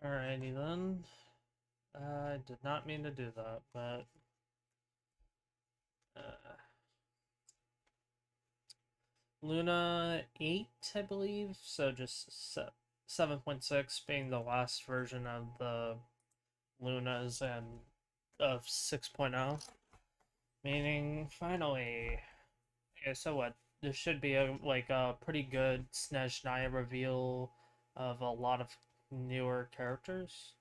Alrighty then. I did not mean to do that, but uh, Luna 8, I believe. So just 7.6 being the last version of the Lunas and of 6.0. Meaning, finally. Okay, so what? There should be a pretty good Snezhnaya reveal of a lot of newer characters.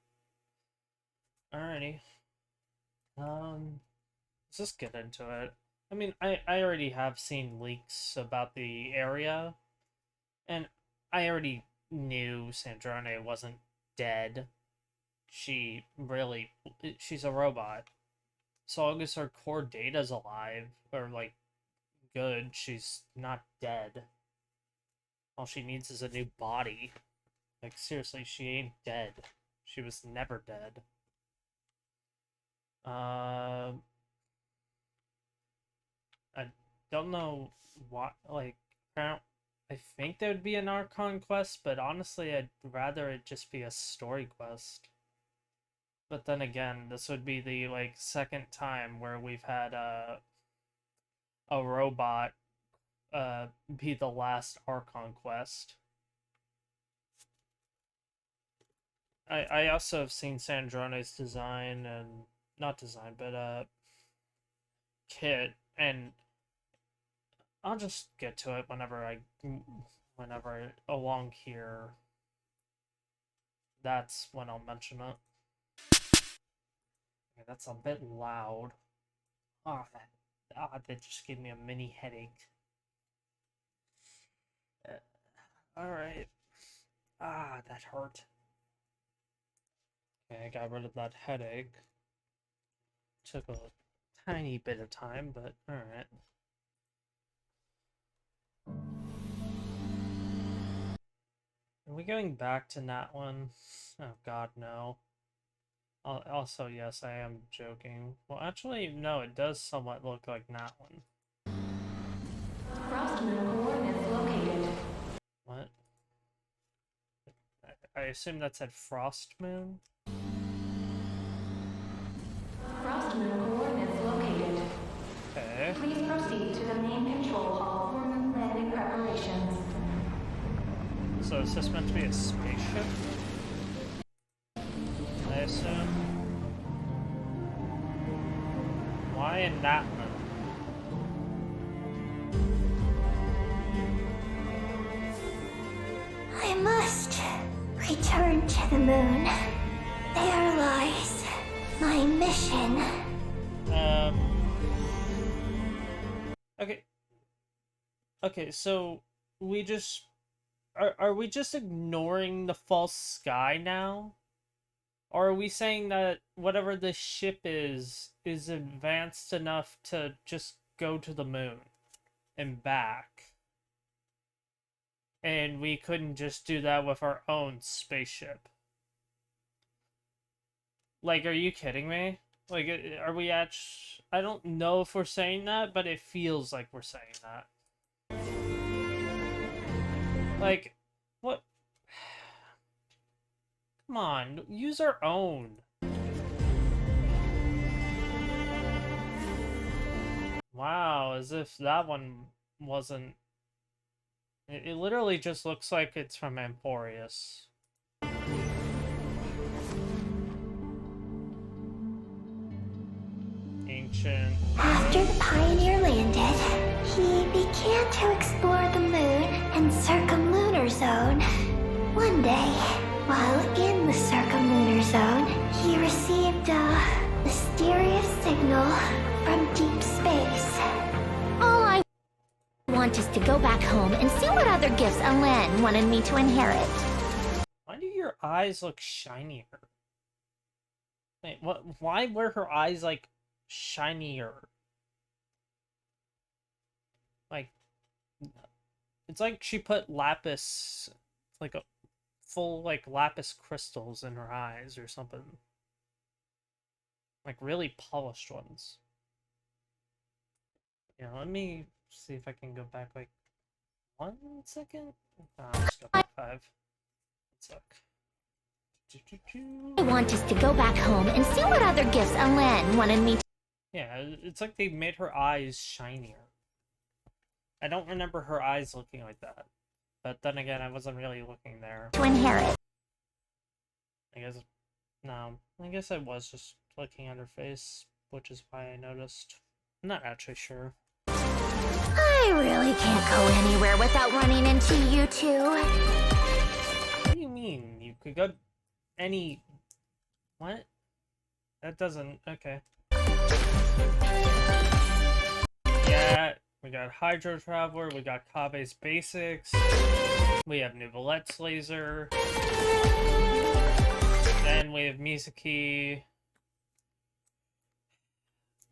Alrighty. Let's just get into it. I mean, I already have seen leaks about the area, and I already knew Sandrone wasn't dead. She's a robot. So long as her core data's alive, or, like, good, she's not dead. All she needs is a new body. Like, seriously, she ain't dead. She was never dead. Uh, I don't know what, like, I think there would be an Archon quest, but honestly, I'd rather it just be a story quest. But then again, this would be the, like, second time where we've had a robot be the last Archon quest. I also have seen Sandrone's design, and not design, but kit, and I'll just get to it whenever along here. That's when I'll mention it. Okay, that's a bit loud. That just gave me a mini headache. Alright. That hurt. Okay, I got rid of that headache. Took a tiny bit of time, but alright. Are we going back to that one? Oh god, no. Also, yes, I am joking. Well, actually, no, it does somewhat look like that one. Frost moon coordinates located. What? I assume that said Frost Moon? Frost moon coordinates located. Okay. Please proceed to the main control hall for moon landing preparations. So is this meant to be a spaceship? I assume? Why in that moon? I must return to the moon. There lies my mission. Okay. Okay, so we just... Are we just ignoring the false sky now? Or are we saying that whatever this ship is advanced enough to just go to the moon and back? And we couldn't just do that with our own spaceship? Like, are you kidding me? Like, are we actually... I don't know if we're saying that, but it feels like we're saying that. Like, what? Come on, use our own. Wow, as if that one wasn't... It literally just looks like it's from Emporius. Ancient. After the Pioneer landed, he began to explore the moon and circumlunar zone. One day, while in the circumlunar zone, he received a mysterious signal from deep space. All I want is to go back home and see what other gifts Alen wanted me to inherit. Why do your eyes look shinier? Wait, what? Why were her eyes, like, shinier? Like, it's like she put lapis, like a full, like, lapis crystals in her eyes or something. Like, really polished ones. Yeah, let me see if I can go back, like, 1 second. I'll just go back 5. 1 sec. I want is to go back home and see what other gifts Alen wanted me Yeah, it's like they made her eyes shinier. I don't remember her eyes looking like that. But then again, I wasn't really looking there. to inherit. I guess... No. I guess I was just looking at her face, which is why I noticed. I'm not actually sure. I really can't go anywhere without running into you two. What do you mean? You could go any... What? That doesn't... Okay. Yeah, we got Hydro Traveler, we got Kabe's Basics, we have Nuvolette's Laser, then we have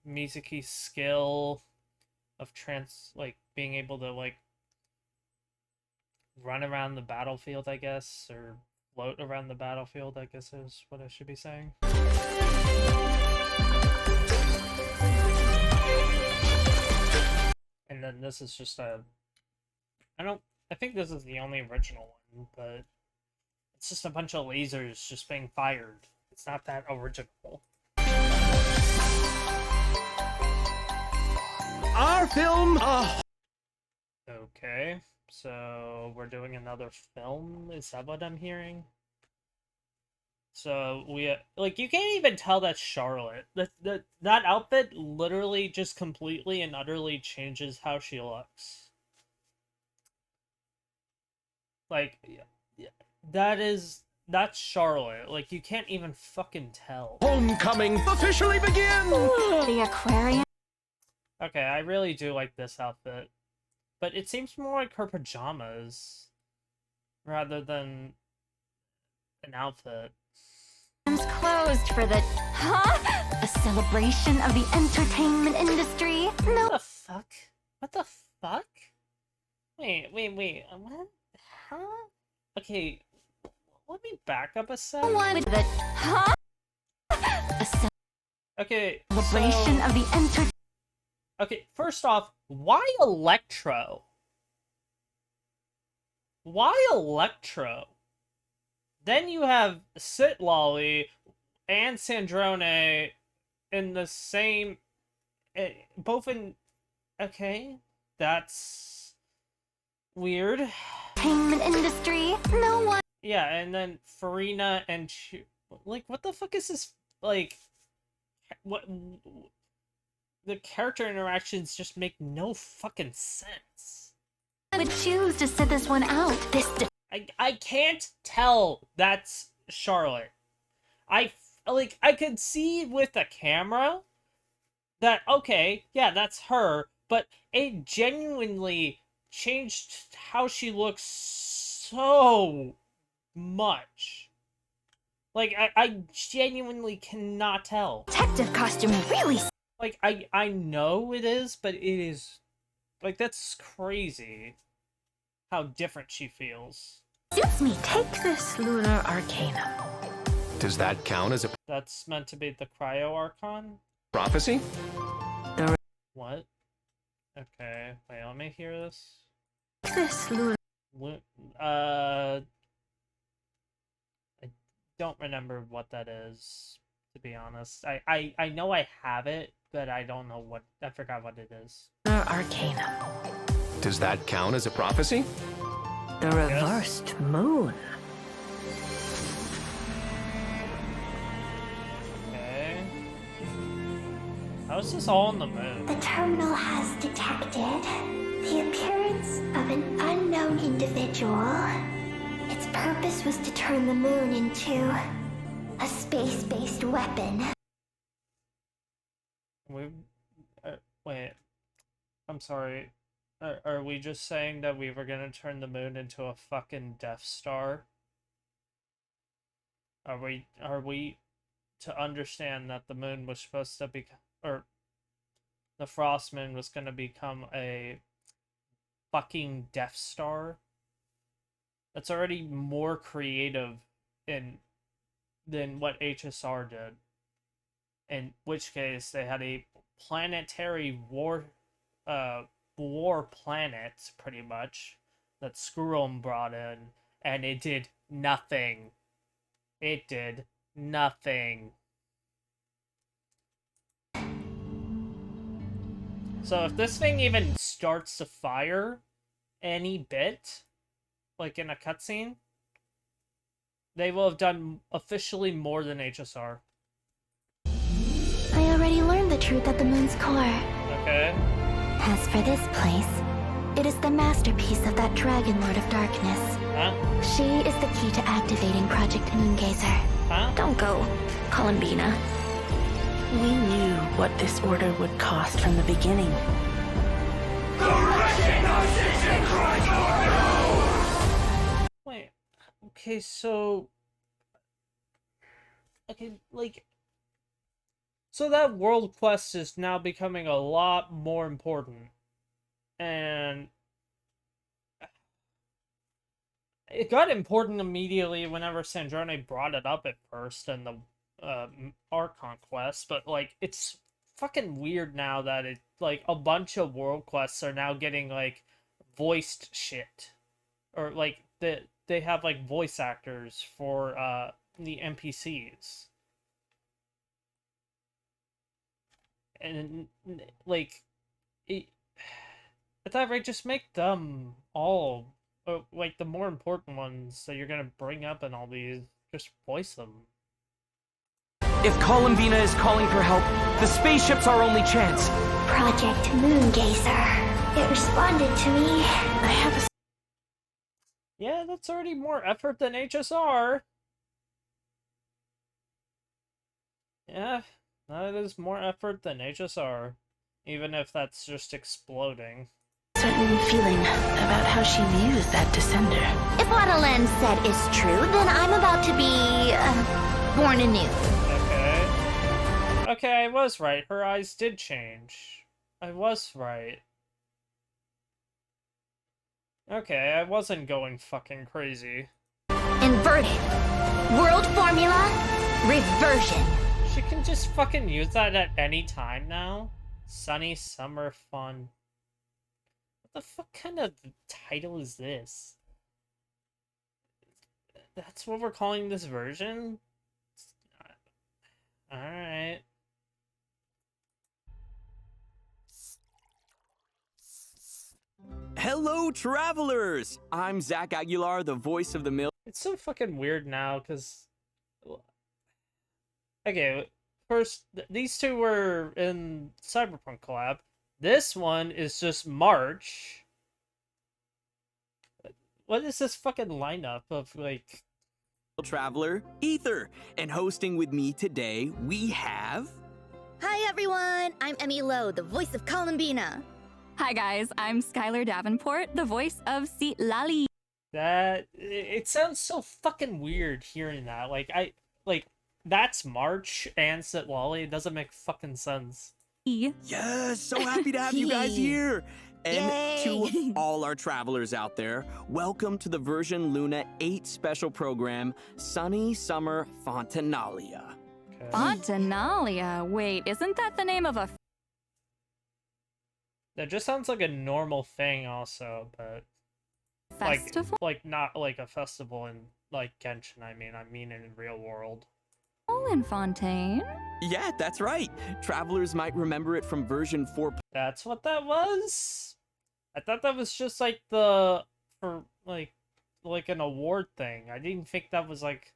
Mizuki's skill of being able to, like, run around the battlefield, I guess, or float around the battlefield, I guess is what I should be saying. And then this is just I think this is the only original one, but it's just a bunch of lasers just being fired. It's not that original. Our film, Okay, so we're doing another film? Is that what I'm hearing? So we like, you can't even tell that's Charlotte. That outfit literally just completely and utterly changes how she looks. Like, yeah, that's Charlotte. Like, you can't even fucking tell. homecoming officially begins! The aquarium. Okay, I really do like this outfit, but it seems more like her pajamas rather than an outfit. Closed for the... Huh? A celebration of the entertainment industry? No. What the fuck? What the fuck? Wait. What? Huh? Okay, let me back up a sec. One with the... Huh? A Okay, celebration of the entertainment... okay, first off, why Electro? Why Electro? Then you have Sitlolly and Sandrone in the same... both in... Okay, that's... weird. Entertainment industry? No one... Yeah, and then Farina and... like, what the fuck is this? Like... What... The character interactions just make no fucking sense. I would choose to sit this one out. I can't tell that's Charlotte. I could see with a camera that, okay, yeah, that's her, but it genuinely changed how she looks so much. Like, I genuinely cannot tell. Detective costume really... Like, I know it is, but it is... Like, that's crazy how different she feels. Suits me. Take this lunar arcanum. Does that count as a That's meant to be the Cryo Archon? prophecy? What? Okay, wait, let me hear this. This lunar... I don't remember what that is, to be honest. I know I have it, but I don't know what... I forgot what it is. arcanum. Does that count as a prophecy? The reversed moon. Okay. How is this all on the moon? The terminal has detected the appearance of an unknown individual. Its purpose was to turn the moon into a space-based weapon. Wait. I'm sorry. Are we just saying that we were gonna turn the moon into a fucking Death Star? Are we to understand that the moon was supposed to be, or the Frost Moon was gonna become a fucking Death Star? That's already more creative than what HSR did. In which case they had a planetary war planet, pretty much, that Skrulm brought in, and it did nothing. It did nothing. So if this thing even starts to fire any bit, like in a cutscene, they will have done officially more than HSR. I already learned the truth at the moon's core. Okay. As for this place, it is the masterpiece of that Dragon Lord of Darkness. Huh? She is the key to activating Project Moongazer. Huh? Don't go, Columbina. We knew what this order would cost from the beginning. Wait. Okay, so... Okay, like... So that world quest is now becoming a lot more important. And... It got important immediately whenever Sandrone brought it up at first in the Archon quest, but, like, it's fucking weird now that it, like, a bunch of world quests are now getting, like, voiced shit. Or, like, they have, like, voice actors for, the NPCs. And, like, at that rate, just make them all, like, the more important ones that you're gonna bring up in all these, just voice them. If Columbina is calling for help, the spaceship's our only chance. Project Moongazer. It responded to me. I have a Yeah, that's already more effort than HSR. Yeah, that is more effort than HSR. Even if that's just exploding. certain feeling about how she views that descender. If what Alen said is true, then I'm about to be born anew. Okay. Okay, I was right. Her eyes did change. I was right. Okay, I wasn't going fucking crazy. Inverted. World formula. Reversion. She can just fucking use that at any time now? Sunny Summer Fun. What the fuck kind of title is this? That's what we're calling this version? Alright. Hello, travelers! I'm Zach Aguilar, the voice of the mill. It's so fucking weird now, because... Okay, first, these two were in Cyberpunk collab. This one is just March. What is this fucking lineup of, like... Traveler, Ether. And hosting with me today, we have... Hi everyone, I'm Emmy Lowe, the voice of Columbina. Hi guys, I'm Skylar Davenport, the voice of Seat Lali. That... It sounds so fucking weird hearing that. That's March and Sitlali. It doesn't make fucking sense. Yes, so happy to have you guys here! And to all our travelers out there, welcome to the version Luna VIII Special Program, Sunny Summer Fontanalia. Okay. Fontanalia? Wait, isn't that the name of a... That just sounds like a normal thing also, but... festival? Like not like a festival in, like, Genshin, I mean in real world. In Fontaine? Yeah, that's right. Travelers might remember it from version 4. That's what that was? I thought that was just like for like an award thing. I didn't think that was like...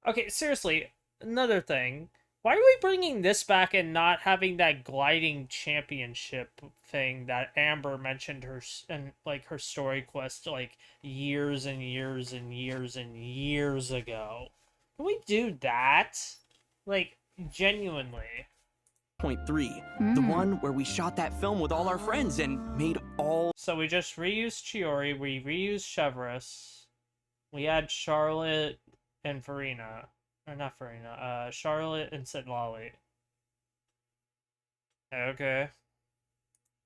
Okay, seriously, another thing. Why are we bringing this back and not having that gliding championship thing that Amber mentioned in like her story quest like years and years and years and years ago? Can we do that? Like, genuinely. Point 3, the one where we shot that film with all our friends and made all... So we just reused Chiori, we reused Chevrolet, we had Charlotte and Farina. Or not Farina, Charlotte and Sitlali. Okay.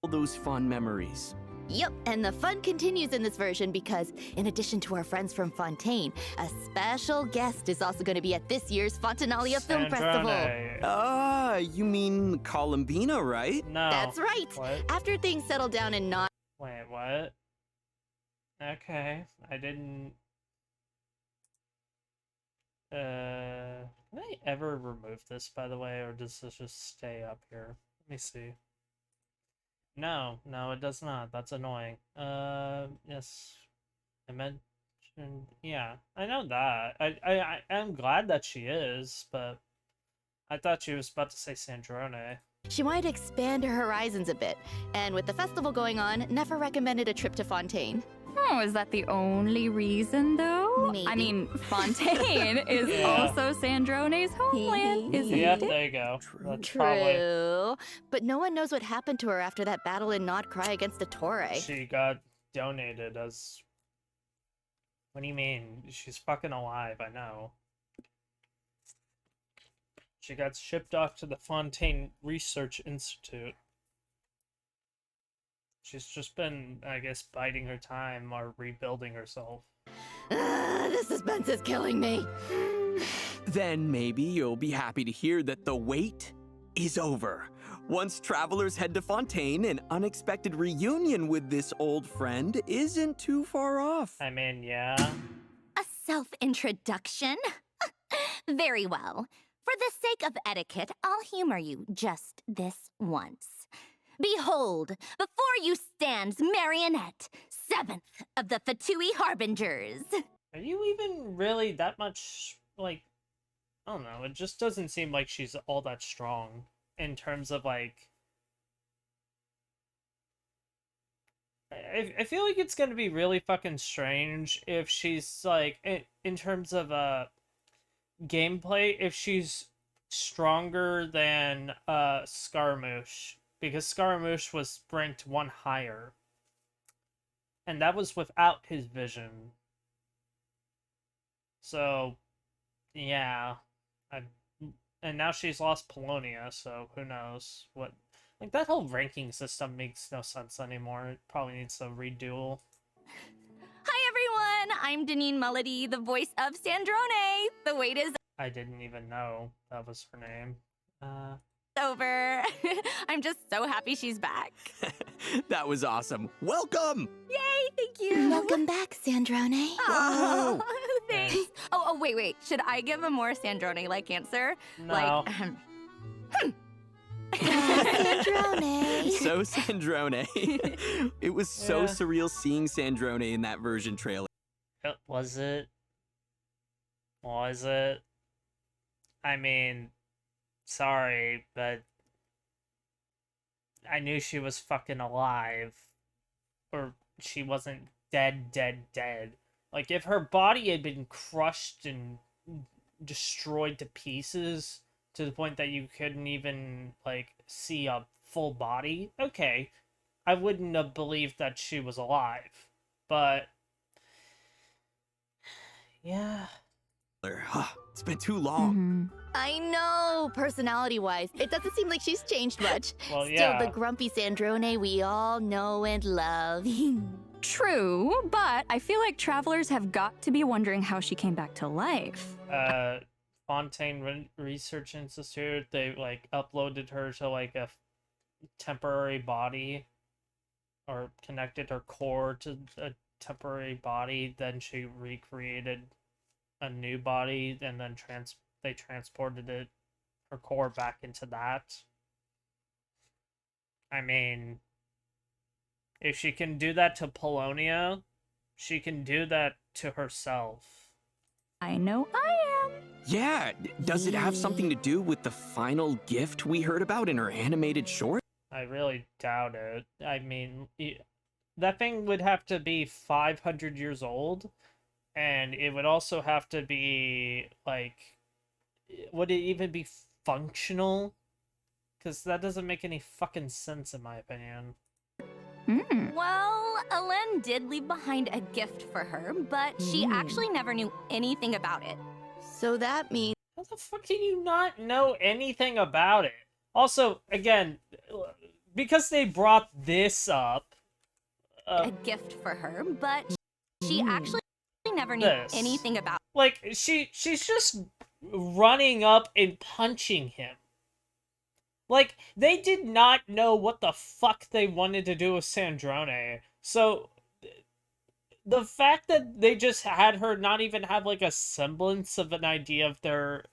all those fun memories. Yep, and the fun continues in this version because, in addition to our friends from Fontaine, a special guest is also going to be at this year's Fontanalia Film Festival. Sandrone. Ah, you mean Columbina, right? No. That's right. What? After things settle down and not... Wait, what? Okay, I didn't... Can I ever remove this, by the way, or does this just stay up here? Let me see. No, it does not. That's annoying. Yes. I mentioned, yeah, I know that. I'm glad that she is, but I thought she was about to say Sandrone. She wanted to expand her horizons a bit, and with the festival going on, Nefer recommended a trip to Fontaine. Oh, is that the only reason, though? Maybe. I mean, Fontaine is Yeah. also Sandrone's homeland, isn't Yep, it? there you go. That's True. probably... But no one knows what happened to her after that battle in Nod Cry against the Torre. She got donated as... What do you mean? She's fucking alive, I know. She got shipped off to the Fontaine Research Institute. She's just been, I guess, biding her time or rebuilding herself. The suspense is killing me. Then maybe you'll be happy to hear that the wait is over. Once travelers head to Fontaine, an unexpected reunion with this old friend isn't too far off. I mean, yeah. A self-introduction? Very well. For the sake of etiquette, I'll humor you just this once. Behold, before you stands Marionette, 7th of the Fatui Harbingers. Are you even really that much, like... I don't know, it just doesn't seem like she's all that strong. In terms of, like... I feel like it's gonna be really fucking strange if she's, like... In terms of, gameplay, if she's stronger than, Scaramouche. Because Scaramouche was ranked 1 higher. And that was without his vision. So, yeah. And now she's lost Polonia, so who knows what... Like, that whole ranking system makes no sense anymore. It probably needs a redo. Hi everyone, I'm Deneen Melody, the voice of Sandrone. The wait is I didn't even know that was her name. over. I'm just so happy she's back. That was awesome. Welcome! Yay, thank you. Welcome back, Sandrone. Oh, thanks. Oh, wait. Should I give a more Sandrone-like answer? No. Like, Sandrone. So Sandrone. It was so Yeah. surreal seeing Sandrone in that version trailer. Was it? Was it? I mean, sorry, but I knew she was fucking alive. Or she wasn't dead. Like, if her body had been crushed and destroyed to pieces to the point that you couldn't even, like, see a full body, okay, I wouldn't have believed that she was alive. But, yeah. It's been too long. I know, personality-wise, it doesn't seem like she's changed much. Well, Still yeah. the grumpy Sandrone we all know and love. True, but I feel like travelers have got to be wondering how she came back to life. Fontaine Research Institute, they, like, uploaded her to, like, a temporary body, or connected her core to a temporary body, then she recreated a new body, and then they transported her core back into that. I mean, if she can do that to Polonia, she can do that to herself. I know I am. Yeah, does it have something to do with the final gift we heard about in her animated short? I really doubt it. I mean, that thing would have to be 500 years old, and it would also have to be, like, would it even be functional? Because that doesn't make any fucking sense, in my opinion. Well, Alen did leave behind a gift for her, but she actually never knew anything about it. So that means How the fuck can you not know anything about it? Also, again, because they brought this up... A gift for her, but she actually never knew This. anything about it. Like, she's just running up and punching him. Like, they did not know what the fuck they wanted to do with Sandrone. So, the fact that they just had her not even have like a semblance of an idea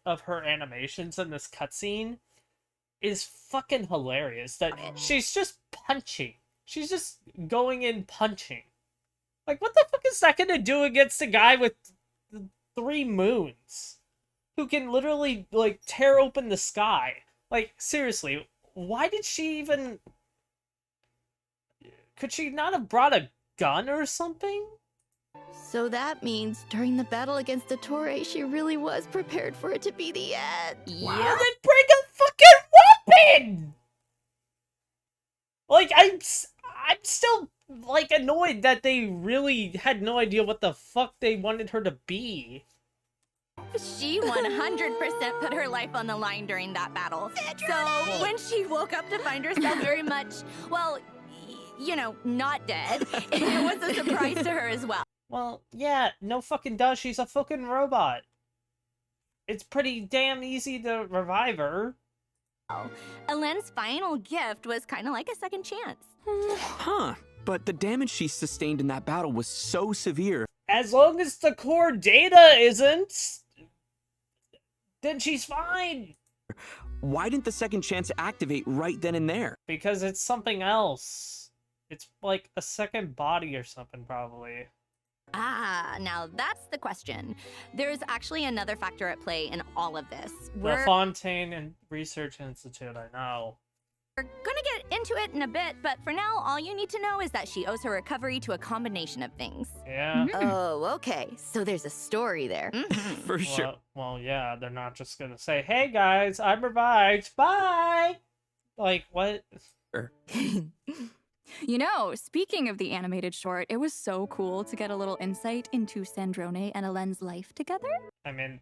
of her animations in this cutscene is fucking hilarious. That she's just punching. She's just going in punching. Like, what the fuck is that gonna do against a guy with 3 moons? Who can literally, like, tear open the sky? Like, seriously, why did she even... Could she not have brought a gun or something? So that means during the battle against the Torre, she really was prepared for it to be the end. Well, then bring a fucking weapon! Like, I'm still, like, annoyed that they really had no idea what the fuck they wanted her to be. She 100% put her life on the line during that battle. So when she woke up to find herself very much, well, you know, not dead, it was a surprise to her as well. Well, yeah, no fucking duh, she's a fucking robot. It's pretty damn easy to revive her. Ellen's final gift was kind of like a second chance. Huh. But the damage she sustained in that battle was so severe. As long as the core data isn't, then she's fine. Why didn't the second chance activate right then and there? Because it's something else. It's like a second body or something, probably. Ah, now that's the question. There's actually another factor at play in all of this. The Fontaine and Research Institute, I know. We're gonna get into it in a bit, but for now, all you need to know is that she owes her recovery to a combination of things. Yeah. Oh, okay. So there's a story there. For sure. Well, yeah, they're not just gonna say, hey guys, I'm revived, bye! Like, what? You know, speaking of the animated short, it was so cool to get a little insight into Sandrone and Ellen's life together. I mean,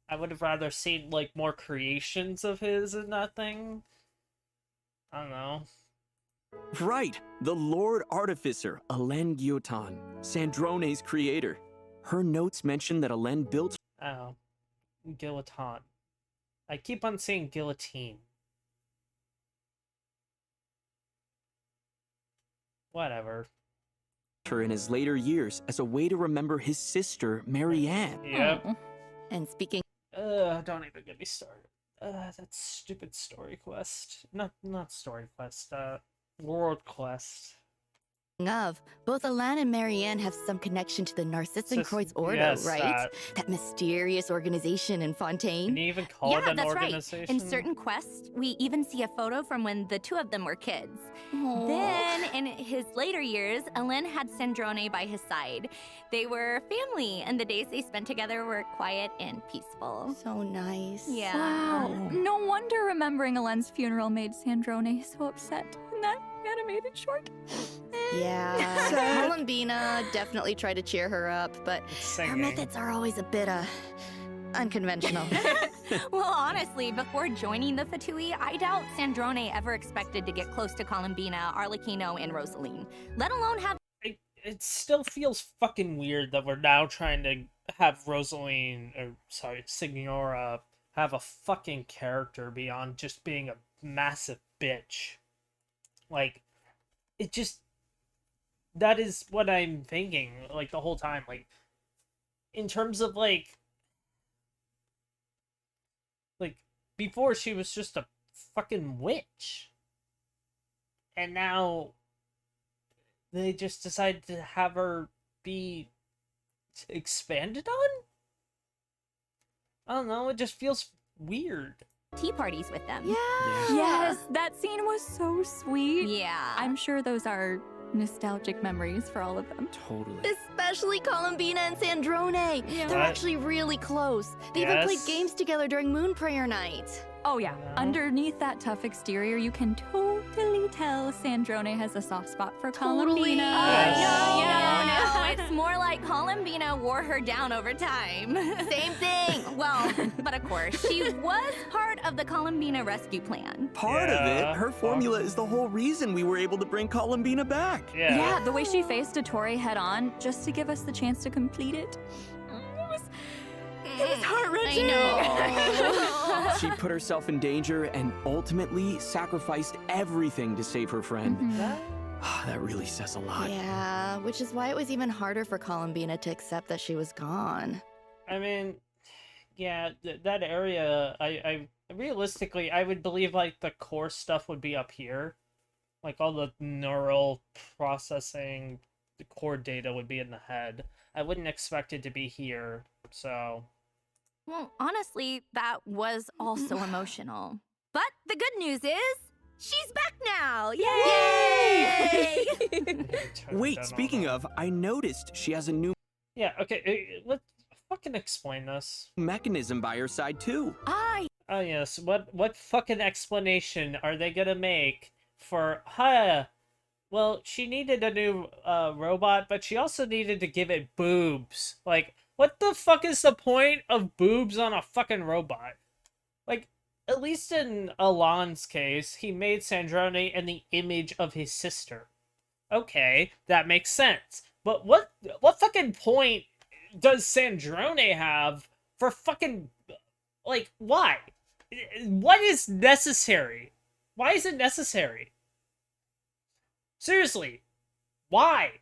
I would have rather seen, like, more creations of his in that thing. I don't know. Right. The Lord Artificer, Elen Guillotin, Sandrone's creator. Her notes mention that Elen built... Oh. Guillotin. I keep on saying guillotine. Whatever. her in his later years as a way to remember his sister, Marianne. Yep. And speaking... Don't even get me started. That stupid story quest. Not story quest, world quest. Of, both Alan and Marianne have some connection to the Narcissenkreuz Ordo, yes, right? That mysterious organization in Fontaine. Can you even call it an that's organization? right. In certain quests, we even see a photo from when the two of them were kids. Aww. Then, in his later years, Alan had Sandrone by his side. They were family, and the days they spent together were quiet and peaceful. So nice. Yeah. Wow. No wonder remembering Ellen's funeral made Sandrone so upset in that animated short. Yeah. Columbina definitely tried to cheer her up, but her methods are always a bit, unconventional. Well, honestly, before joining the Fatui, I doubt Sandrone ever expected to get close to Columbina, Arlecchino, and Rosaline, let alone have... It still feels fucking weird that we're now trying to have Rosaline, or sorry, Signora, have a fucking character beyond just being a massive bitch. Like, it just... That is what I'm thinking, like, the whole time. Like, in terms of, like, before she was just a fucking witch. And now they just decided to have her be expanded on? I don't know, it just feels weird. Tea parties with them. Yeah. Yes, that scene was so sweet. Yeah. I'm sure those are nostalgic memories for all of them. Totally. Especially Columbina and Sandrone. Yeah. They're What? actually really close. They even played Yes. games together during Moon Prayer Night. Oh yeah, No. underneath that tough exterior, you can totally tell Sandrone has a soft spot for Totally. Columbina. Yes. No, it's more like Columbina wore her down over time. Same thing. Well, but of course, she was part of the Columbina rescue plan. Part of Yeah. it, her formula is the whole reason we were able to bring Columbina back. Yeah. Yeah, the way she faced a Torre head on just to give us the chance to complete it. It was heart-wrenching. I know. She put herself in danger and ultimately sacrificed everything to save her friend. Mhm. That really says a lot. Yeah, which is why it was even harder for Columbina to accept that she was gone. I mean, yeah, that area, I realistically, I would believe like the core stuff would be up here. Like all the neural processing, the core data would be in the head. I wouldn't expect it to be here, so. Well, honestly, that was also emotional. But the good news is, she's back now! Yay! Wait, speaking of, I noticed she has a new Yeah, okay, let's fucking explain this. mechanism by her side too. Oh yes, what fucking explanation are they gonna make for, well, she needed a new robot, but she also needed to give it boobs. Like, what the fuck is the point of boobs on a fucking robot? Like, at least in Alon's case, he made Sandrone in the image of his sister. Okay, that makes sense. But what fucking point does Sandrone have for fucking, like, why? What is necessary? Why is it necessary? Seriously, why?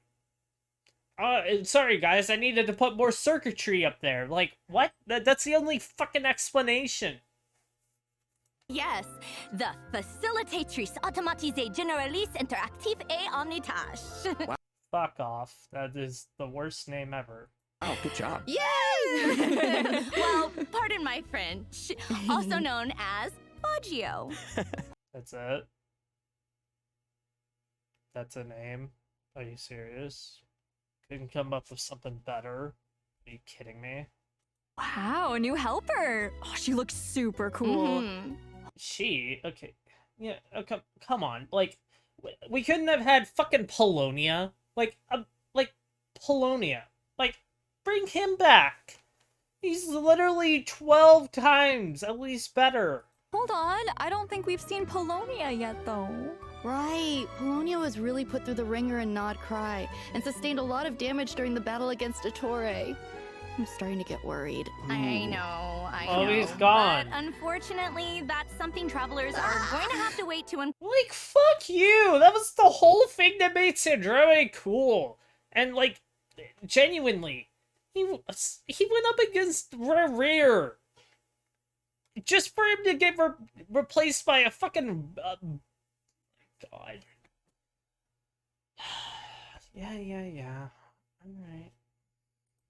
Sorry guys, I needed to put more circuitry up there. Like, what? That's the only fucking explanation. Yes, the Facilitatrice Automatisée Généraliste Interactive et Omnitâche. Fuck off. That is the worst name ever. Oh, good job. Yay! Well, pardon my French. Also known as Baggio. That's it? That's a name? Are you serious? Couldn't come up with something better? Are you kidding me? Wow, a new helper. Oh, she looks super cool. She? Okay. Yeah, come on. Like, we couldn't have had fucking Polonia? Like, Polonia. Like, bring him back. He's literally 12 times at least better. Hold on, I don't think we've seen Polonia yet, though. Right, Polonia was really put through the ringer in Nod Cry, and sustained a lot of damage during the battle against Ettore. I'm starting to get worried. I know. Oh, he's gone. But unfortunately, that's something travelers are going to have to wait to. Like, fuck you! That was the whole thing that made Sandrone cool. And, like, genuinely, he went up against Rear. Just for him to get replaced by a fucking... God. Yeah. Alright.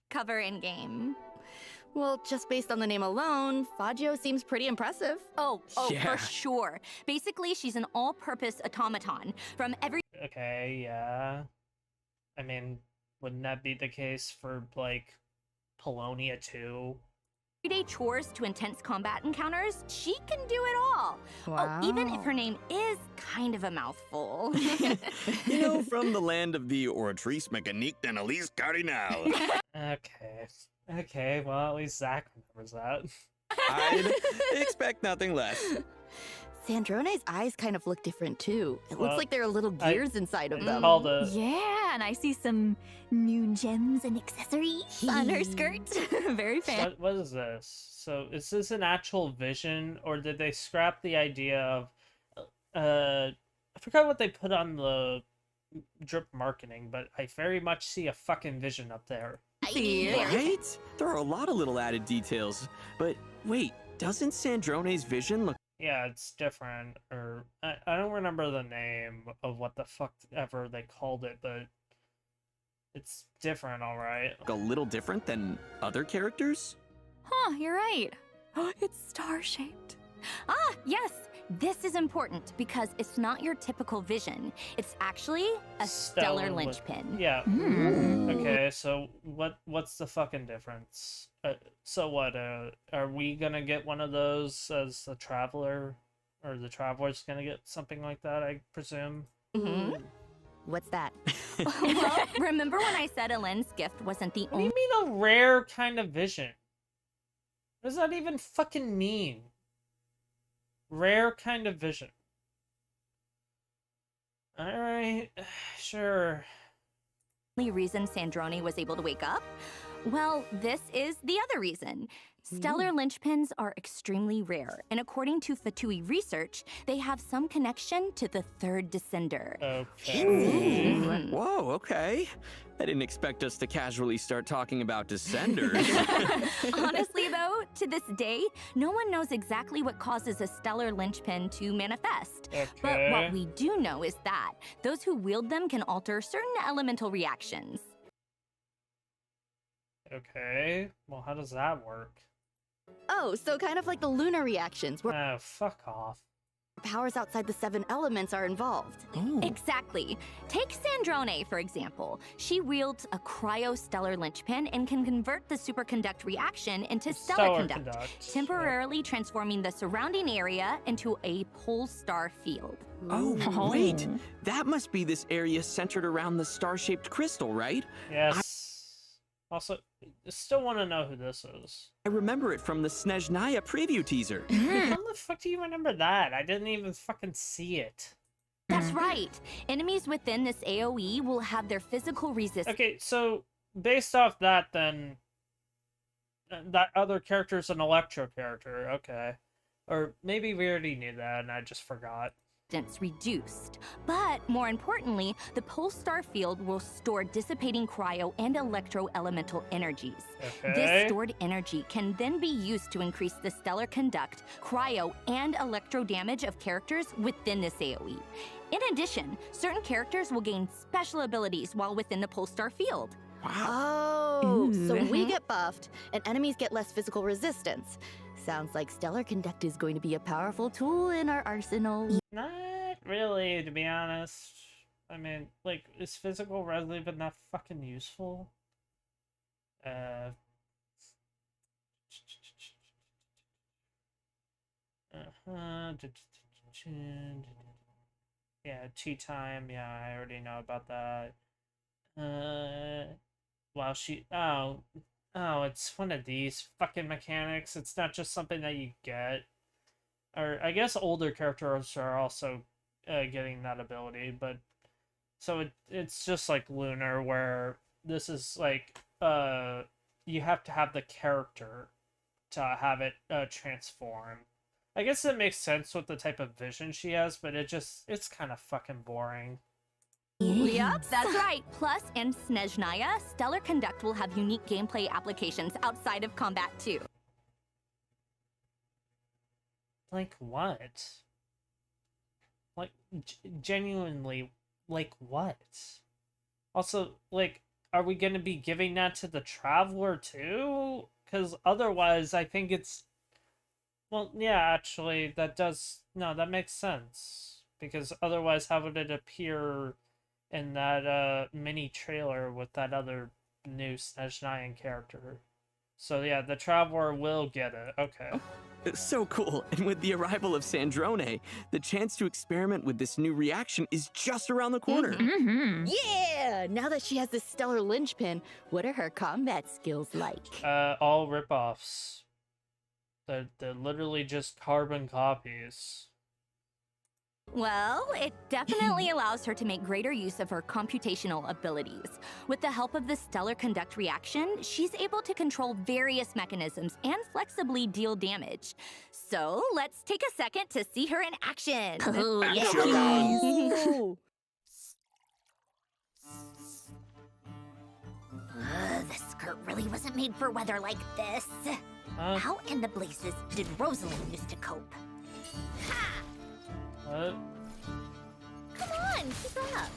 Cover in game. Well, just based on the name alone, Faggio seems pretty impressive. Oh, Yeah. for sure. Basically, she's an all-purpose automaton. From every Okay, yeah. I mean, wouldn't that be the case for, like, Polonia too? everyday chores to intense combat encounters, she can do it all. Wow. Oh, even if her name is kind of a mouthful. You know, from the land of the Oratrice Mécanique d'Analyse Cardinal. Okay, well, at least Zach remembers that. I'd expect nothing less. Sandrone's eyes kind of look different too. It looks Well, like there are little gears inside of them. Called a... Yeah, and I see some new gems and accessories on her skirt. Very fancy. What is this? So, is this an actual vision, or did they scrap the idea of... I forgot what they put on the drip marketing, but I very much see a fucking vision up there. Right? There are a lot of little added details. But wait, doesn't Sandrone's vision look Yeah, it's different, or... I don't remember the name of what the fuck ever they called it, but... It's different, alright. a little different than other characters? Huh, you're right. It's star-shaped. Ah, yes. This is important because it's not your typical vision. It's actually a stellar linchpin. Yeah. Hmm. Okay, so what's the fucking difference? So what, are we gonna get one of those as the Traveler? Or the Traveler's gonna get something like that, I presume? Mm-hmm. What's that? Well, remember when I said Elend's gift wasn't the What do only... you mean a rare kind of vision? What does that even fucking mean? Rare kind of vision. Alright, sure. reason Sandrone was able to wake up? Well, this is the other reason. Stellar linchpins are extremely rare, and according to Fatui research, they have some connection to the third descender. Okay. Whoa, okay. I didn't expect us to casually start talking about descenders. Honestly, though, to this day, no one knows exactly what causes a stellar linchpin to manifest. But what we do know is that those who wield them can alter certain elemental reactions. Okay. Well, how does that work? Oh, so kind of like the lunar reactions, where Oh, fuck off. powers outside the 7 elements are involved. Exactly. Take Sandrone, for example. She wields a cryostellar linchpin and can convert the superconduct reaction into stellar conduct, temporarily transforming the surrounding area into a pole star field. Oh, wait. That must be this area centered around the star-shaped crystal, right? Yes. Also, I still want to know who this is. I remember it from the Snezhnaya preview teaser. How the fuck do you remember that? I didn't even fucking see it. That's right. Enemies within this AoE will have their physical resistance. Okay, so based off that, then that other character's an Electro character. Okay, or maybe we already knew that and I just forgot. Reduced. But more importantly, the pole star field will store dissipating cryo and electro elemental energies. This stored energy can then be used to increase the stellar conduct, cryo, and electro damage of characters within this AoE. In addition, certain characters will gain special abilities while within the pole star field. Oh, so we get buffed, and enemies get less physical resistance. Sounds like stellar conduct is going to be a powerful tool in our arsenal. Not really, to be honest. I mean, like, is physical res even that fucking useful? Yeah, tea time. Yeah, I already know about that. Wow, it's one of these fucking mechanics. It's not just something that you get. Or I guess older characters are also getting that ability, but so it's just like Lunar, where this is like you have to have the character to have it transform. I guess it makes sense with the type of vision she has, but it's kind of fucking boring. Yep, that's right. Plus, in Snezhnaya, Stellar Conduct will have unique gameplay applications outside of combat too. Like what? Like, genuinely, like what? Also, like, are we gonna be giving that to the Traveler too? Because otherwise, I think it's... Well, yeah, actually, that makes sense. Because otherwise, how would it appear in that mini trailer with that other new Snezhnayan character? So yeah, the Traveler will get it. Okay. So cool. And with the arrival of Sandrone, the chance to experiment with this new reaction is just around the corner. Yeah! Now that she has this stellar linchpin, what are her combat skills like? All ripoffs. They're literally just carbon copies. Well, it definitely allows her to make greater use of her computational abilities. With the help of the Stellar Conduct reaction, she's able to control various mechanisms and flexibly deal damage. So, let's take a second to see her in action. Oh, The skirt really wasn't made for weather like this. How in the blazes did Rosalind used to cope? Ha! What? Come on, keep up.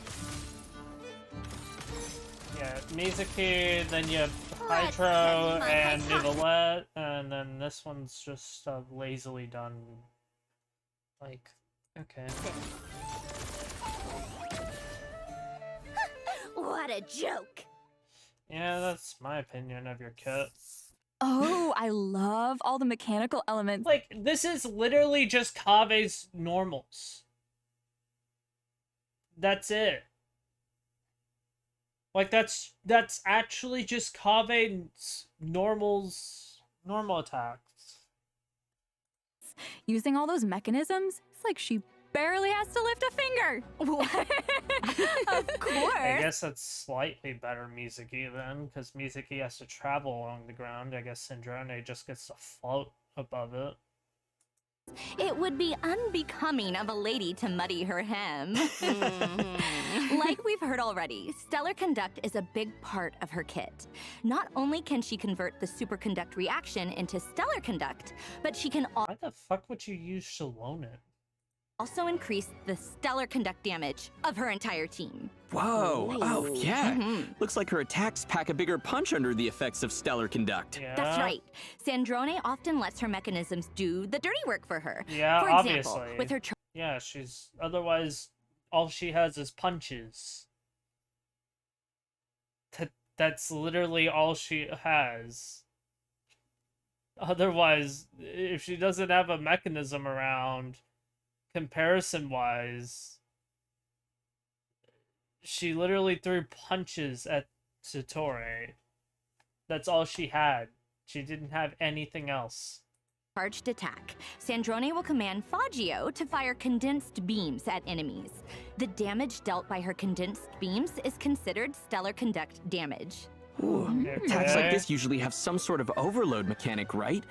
Yeah, Mizuki, then you have Let's Hydro get my and high five. Nivelette, and then this one's just lazily done. Like, okay. What a joke. Yeah, that's my opinion of your kit. Oh, I love all the mechanical elements. Like, this is literally just Kave's normals. That's it. Like, that's actually just Kave's normal attacks. Using all those mechanisms, it's like she barely has to lift a finger. Of course. I guess that's slightly better Mizuki then, because Mizuki has to travel along the ground. I guess Sandrone just gets to float above it. It would be unbecoming of a lady to muddy her hem. Like we've heard already, Stellar Conduct is a big part of her kit. Not only can she convert the Superconduct reaction into Stellar Conduct, but she can Why the fuck would you use Shalone it? also increase the Stellar Conduct damage of her entire team. Whoa. Oh, yeah. Mhm. Looks like her attacks pack a bigger punch under the effects of Stellar Conduct. Yeah. That's right. Sandrone often lets her mechanisms do the dirty work for her. Yeah, For example, obviously. with her Yeah, she's... Otherwise, all she has is punches. That's literally all she has. Otherwise, if she doesn't have a mechanism around, comparison-wise, she literally threw punches at Satori. That's all she had. She didn't have anything else. charged attack, Sandrone will command Faggio to fire condensed beams at enemies. The damage dealt by her condensed beams is considered Stellar Conduct damage. Ooh. Attacks like Okay. this usually have some sort of overload mechanic, right?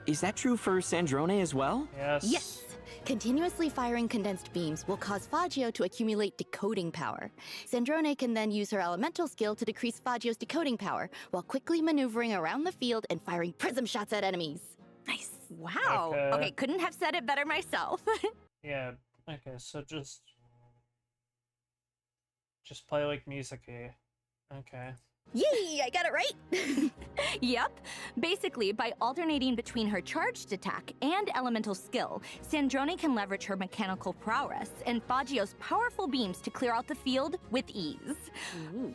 Is that true for Sandrone as well? Yes. Yes! Continuously firing condensed beams will cause Faggio to accumulate decoding power. Sandrone can then use her elemental skill to decrease Faggio's decoding power, while quickly maneuvering around the field and firing prism shots at enemies. Nice. Wow. Okay. Okay, couldn't have said it better myself. Yeah, okay, so just play like Mizuki. Okay. Yay! I got it right! Yep. Basically, by alternating between her charged attack and elemental skill, Sandrone can leverage her mechanical prowess and Faggio's powerful beams to clear out the field with ease.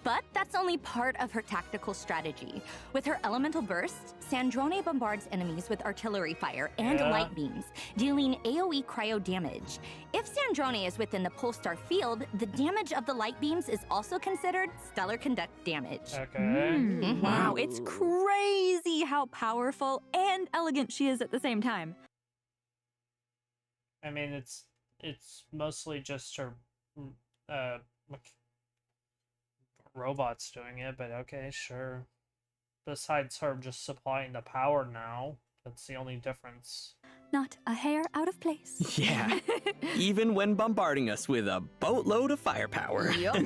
But that's only part of her tactical strategy. With her elemental burst, Sandrone bombards enemies with artillery fire and Yeah. light beams, dealing AoE cryo damage. If Sandrone is within the Polestar field, the damage of the light beams is also considered Stellar Conduct damage. Okay. Mhm. Wow, it's crazy how powerful and elegant she is at the same time. I mean, it's mostly just her robots doing it, but okay, sure. Besides her just supplying the power now, that's the only difference. Not a hair out of place. Yeah. Even when bombarding us with a boatload of firepower. Yup.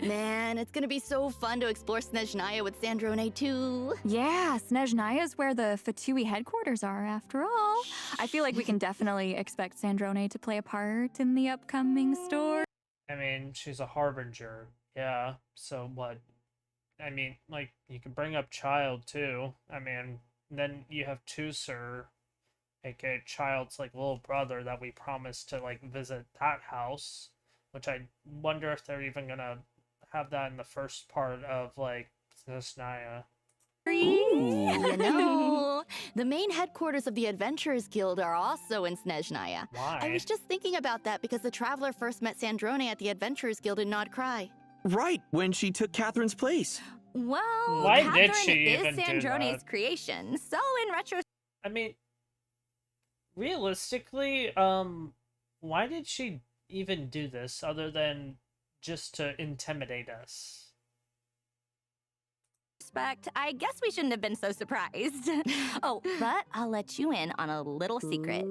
Man, it's gonna be so fun to explore Snezhnaya with Sandrone too. Yeah, Snezhnaya is where the Fatui headquarters are, after all. I feel like we can definitely expect Sandrone to play a part in the upcoming story. I mean, she's a harbinger. Yeah, so what? I mean, like, you can bring up Child, too. I mean, then you have Tusser, aka Child's, like, little brother that we promised to, like, visit that house. Which I wonder if they're even gonna have that in the first part of, like, Snezhnaya. You know, the main headquarters of the Adventurers Guild are also in Snezhnaya. Why? I was just thinking about that because the Traveler first met Sandrone at the Adventurers Guild in Nod Cry. Right, when she took Catherine's place. Well, Why Catherine did she is even do Sandrone's that? creation, so in retrospect, I mean, realistically, why did she even do this other than just to intimidate us? I guess we shouldn't have been so surprised. Oh, but I'll let you in on a little secret.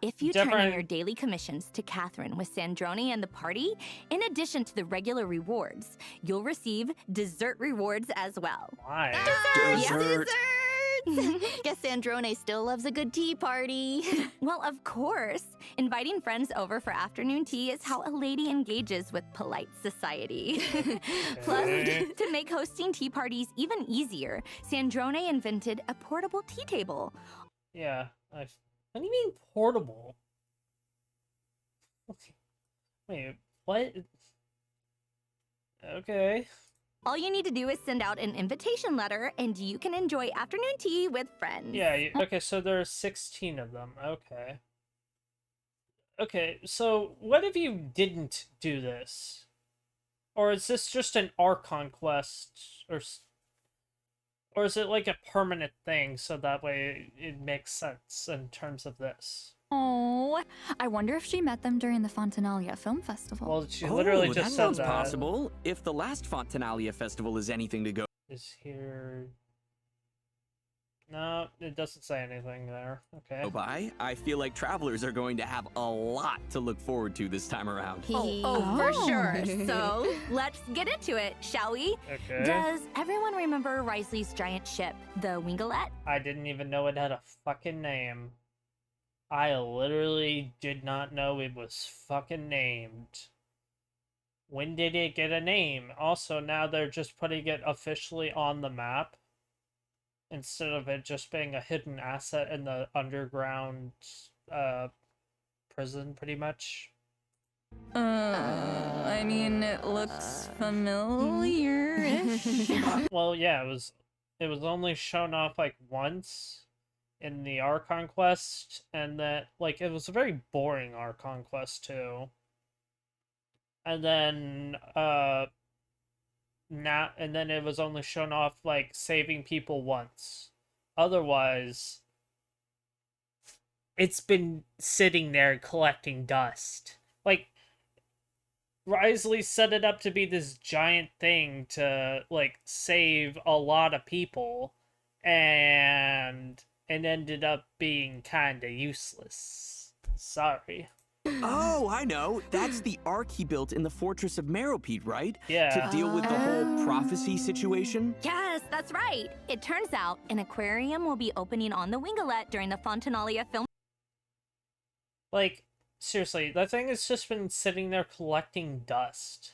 If you turn in Different- your daily commissions to Catherine with Sandrone and the party, in addition to the regular rewards, you'll receive dessert rewards as well. Why? Dessert. Guess Sandrone still loves a good tea party. Well, of course. Inviting friends over for afternoon tea is how a lady engages with polite society. Plus, Okay. to make hosting tea parties even easier, Sandrone invented a portable tea table. Yeah, what do you mean portable? Okay. Wait, what? Okay. All you need to do is send out an invitation letter, and you can enjoy afternoon tea with friends. Yeah, okay, so there are 16 of them. Okay. Okay, so what if you didn't do this? Or is this just an Archon quest? Or is it like a permanent thing, so that way it makes sense in terms of this? Oh, I wonder if she met them during the Fontanalia Film Festival. Well, she literally that just said sounds that. possible. If the last Fontanalia festival is anything to go. Is here... No, it doesn't say anything there. Okay. By, I feel like travelers are going to have a lot to look forward to this time around. For sure. So let's get into it, shall we? Okay. Does everyone remember Risley's giant ship, the Wingalette? I didn't even know it had a fucking name. I literally did not know it was fucking named. When did it get a name? Also, now they're just putting it officially on the map, instead of it just being a hidden asset in the underground prison, pretty much. I mean, it looks familiar-ish. Well, yeah, it was only shown off like once in the Archon quest, and that, like, it was a very boring Archon quest too. And then and then it was only shown off like saving people once. Otherwise, it's been sitting there collecting dust. Like, Risley set it up to be this giant thing to like save a lot of people, and it ended up being kinda useless. Sorry. Oh, I know. That's the ark he built in the Fortress of Meropide, right? Yeah. To deal with the whole prophecy situation? Yes, that's right. It turns out an aquarium will be opening on the Wingalette during the Fontanalia Film. Like, seriously, that thing has just been sitting there collecting dust.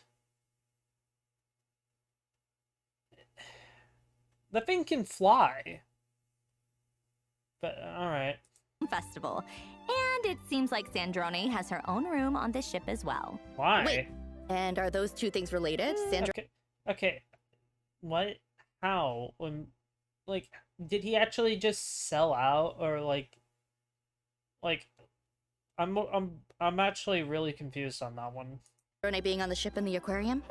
The thing can fly. But, alright. Festival. And it seems like Sandrone has her own room on this ship as well. Why? Wait, and are those two things related? Sandra Okay. What? How? Like, did he actually just sell out, or like, I'm actually really confused on that one. Sandrone being on the ship in the aquarium?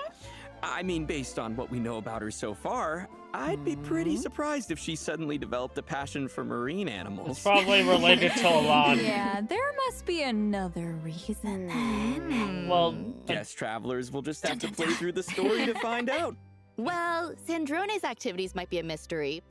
I mean, based on what we know about her so far, I'd be pretty surprised if she suddenly developed a passion for marine animals. It's probably related to Alon. Yeah, there must be another reason then. Well, Guess travelers will just have to play through the story to find out. Well, Sandrone's activities might be a mystery,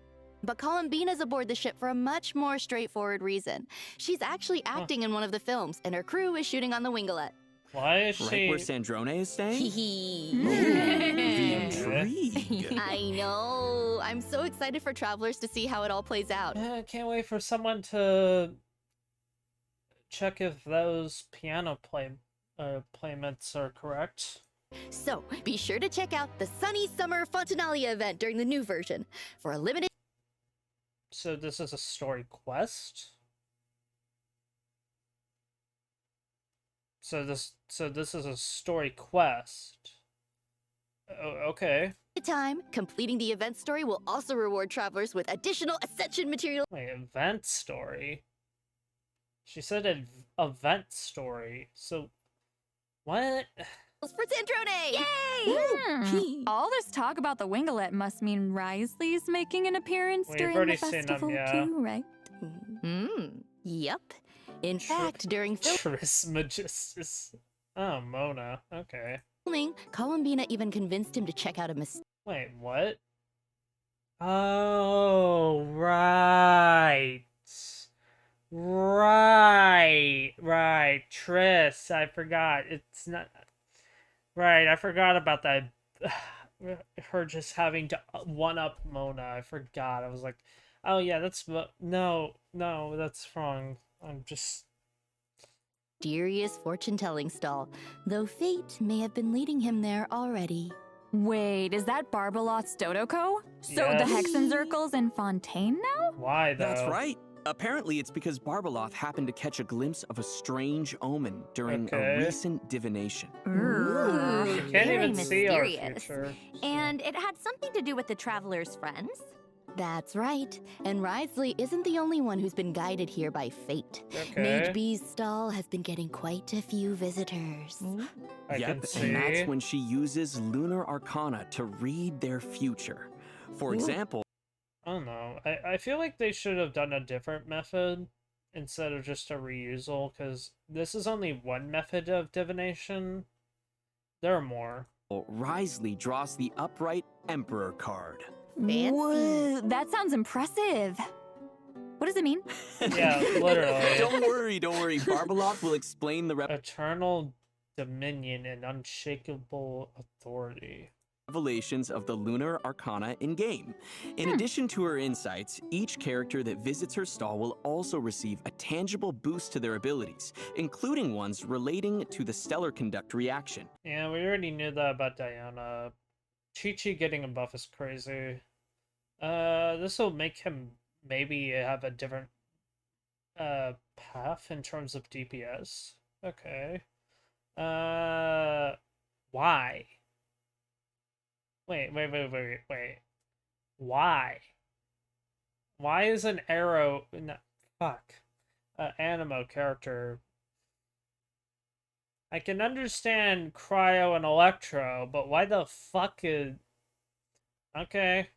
but Columbina's aboard the ship for a much more straightforward reason. She's actually acting in one of the films, and her crew is shooting on the Wingalette. why is Right she... where Sandrone is staying? The Intrigue. I know. I'm so excited for travelers to see how it all plays out. I can't wait for someone to check if those piano playments are correct. So, be sure to check out the Sunny Summer Fontanalia event during the new version. For a limited So this is a story quest? So this is a story quest. Oh, okay. time, completing the event story will also reward travelers with additional Ascension material. Wait, event story? She said event story. So, what? For Sandrone! Yay! All this talk about the Wingalette must mean Risley's making an appearance We've during already the seen them, festival yeah. too, right? Yep. In fact, during Trismegistus. Oh, Mona. Okay. filming, Columbina even convinced him to check out a mistake. Wait, what? Oh, right. Right. Tris, I forgot. It's not... Right, I forgot about that. Her just having to one-up Mona. I forgot. I was like, oh yeah, that's... No, that's wrong. I'm just... Mysterious fortune-telling stall, though fate may have been leading him there already. Wait, is that Barbalot's Dodoko? So Yes. the Hexenzirkel's in Fontaine now? Why, though? That's right. Apparently, it's because Barbaloth happened to catch a glimpse of a strange omen during Okay. a recent divination. You can't Very even see our mysterious. future. And it had something to do with the traveler's friends. That's right. And Risley isn't the only one who's been guided here by fate. Okay. Mage B's stall has been getting quite a few visitors. I can Yep, see. and that's when she uses lunar arcana to read their future. For example, I don't know. I feel like they should have done a different method instead of just a reusal, because this is only one method of divination. There are more. Risley draws the upright Emperor card. Fancy. Whoa, that sounds impressive. What does it mean? Yeah, literally. Don't worry. Barbalot will explain the Eternal dominion and unshakable authority. revelations of the lunar arcana in-game. In addition to her insights, each character that visits her stall will also receive a tangible boost to their abilities, including ones relating to the stellar conduct reaction. Yeah, we already knew that about Diana. Chi-Chi getting a buff is crazy. This will make him maybe have a different path in terms of DPS. Okay. Why? Wait. Why? Why is an arrow... No, fuck. Animo character... I can understand Cryo and Electro, but why the fuck is... Okay.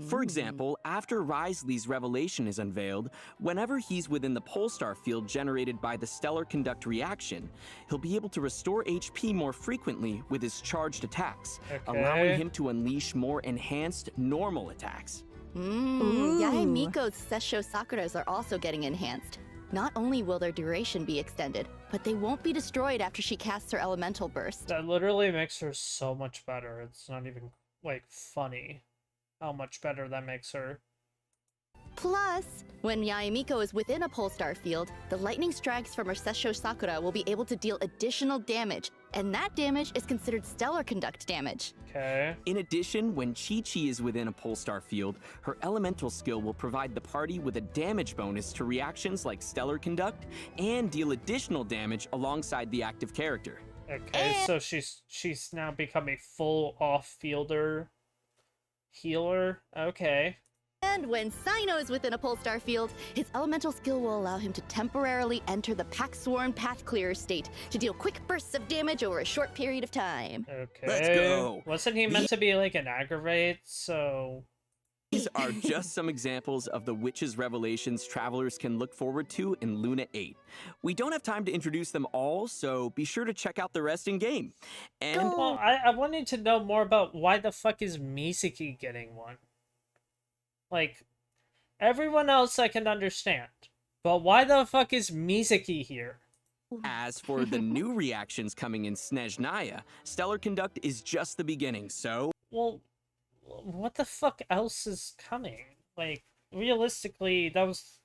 For example, after Risley's revelation is unveiled, whenever he's within the Polestar field generated by the stellar conduct reaction, he'll be able to restore HP more frequently with his charged attacks, allowing him to unleash more enhanced normal attacks. Yae Miko's Sessho Sakuras are also getting enhanced. Not only will their duration be extended, but they won't be destroyed after she casts her elemental burst. That literally makes her so much better. It's not even, like, funny how much better that makes her. Plus, when Yae Miko is within a Polestar field, the lightning strikes from her Sessho Sakura will be able to deal additional damage, and that damage is considered stellar conduct damage. Okay. In addition, when Chi-Chi is within a Polestar field, her elemental skill will provide the party with a damage bonus to reactions like stellar conduct and deal additional damage alongside the active character. Okay, so she's now become a full off-fielder healer. Okay. And when Cyno is within a Polestar field, his elemental skill will allow him to temporarily enter the Pack-Sworn Path Clearer state to deal quick bursts of damage over a short period of time. Okay. Let's go. Wasn't he meant to be like an aggravate? So These are just some examples of the witch's revelations travelers can look forward to in Luna 8. We don't have time to introduce them all, so be sure to check out the rest in game. And well, I wanted to know more about why the fuck is Mizuki getting one. Like, everyone else I can understand, but why the fuck is Mizuki here? as for the new reactions coming in Snezhnaya, stellar conduct is just the beginning, so... Well, what the fuck else is coming? Like, realistically, that was...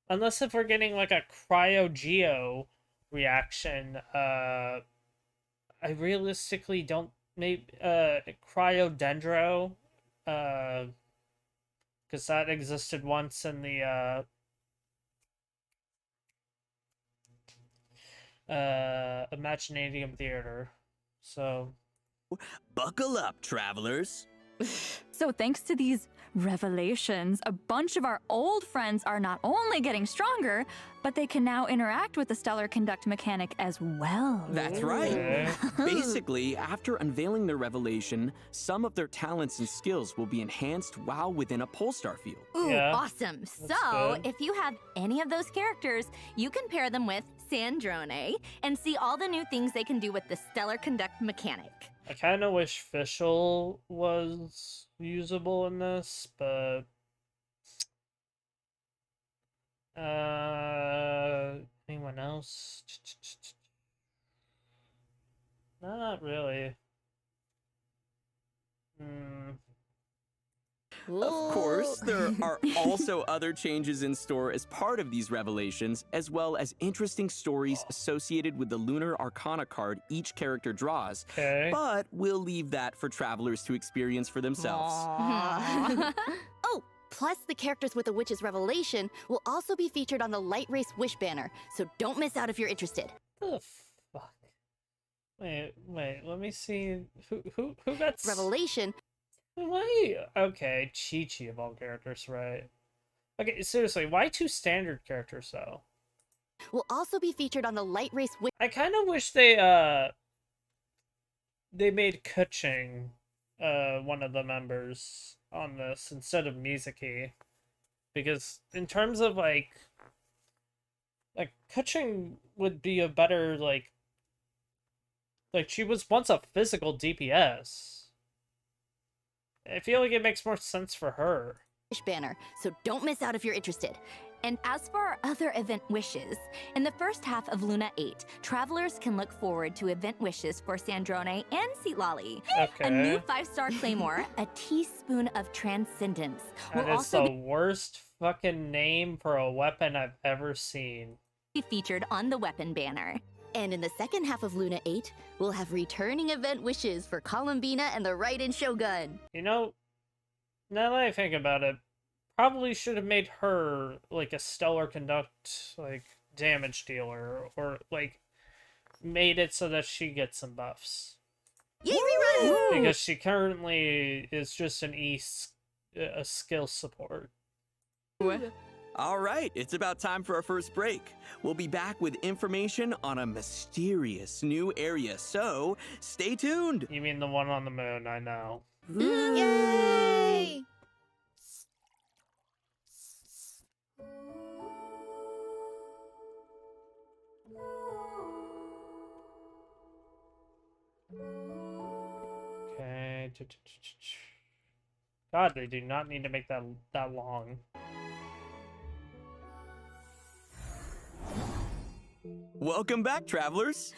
Unless if we're getting, like, a cryo-geo reaction, I realistically don't... Maybe, cryo-dendro, because that existed once in the, Imaginarium Theater, so... Buckle up, travelers! So thanks to these revelations, a bunch of our old friends are not only getting stronger, but they can now interact with the stellar conduct mechanic as well. That's right. Basically, after unveiling their revelation, some of their talents and skills will be enhanced while within a Polestar field. Ooh, Yeah, awesome. that's So, good. if you have any of those characters, you can pair them with Sandrone and see all the new things they can do with the stellar conduct mechanic. I kind of wish Fischl was usable in this, but... anyone else? No, not really. Of course, there are also other changes in store as part of these revelations, as well as interesting stories associated with the Lunar Arcana card each character draws. Okay. But we'll leave that for travelers to experience for themselves. Oh, plus the characters with the Witch's Revelation will also be featured on the Light Race Wish banner, so don't miss out if you're interested. What the fuck? Wait, let me see. Who got... Revelation Why? Okay, Chi-Chi of all characters, right? Okay, seriously, why two standard characters, though? will also be featured on the Light Race Wish. I kind of wish they made Kuching, one of the members on this instead of Mizuki. Because in terms of, like, Like, Kuching would be a better, like, she was once a physical DPS. I feel like it makes more sense for her. Banner, so don't miss out if you're interested. And as for our other event wishes, in the first half of Luna 8, travelers can look forward to event wishes for Sandrone and Seatlolly. Okay. A new 5-star claymore, a teaspoon of transcendence. Will That is also the worst fucking name for a weapon I've ever seen. be featured on the weapon banner. And in the second half of Luna 8, we'll have returning event wishes for Columbina and the Raiden Shogun. You know, now that I think about it, probably should have made her, like, a stellar conduct, like, damage dealer, or, like, made it so that she gets some buffs. Yay, rerun! Because she currently is just a skill support. All right, it's about time for our first break. We'll be back with information on a mysterious new area, so stay tuned. You mean the one on the moon, I know. Yay! Okay. God, they do not need to make that long. Welcome back, travelers.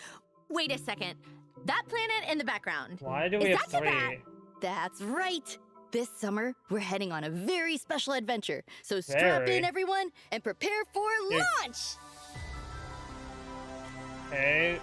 Wait a second. That planet in the background. Why do we Is have that Tibet? 3? That's right. This summer, we're heading on a very special adventure. So strap in, everyone, and prepare for launch! Okay,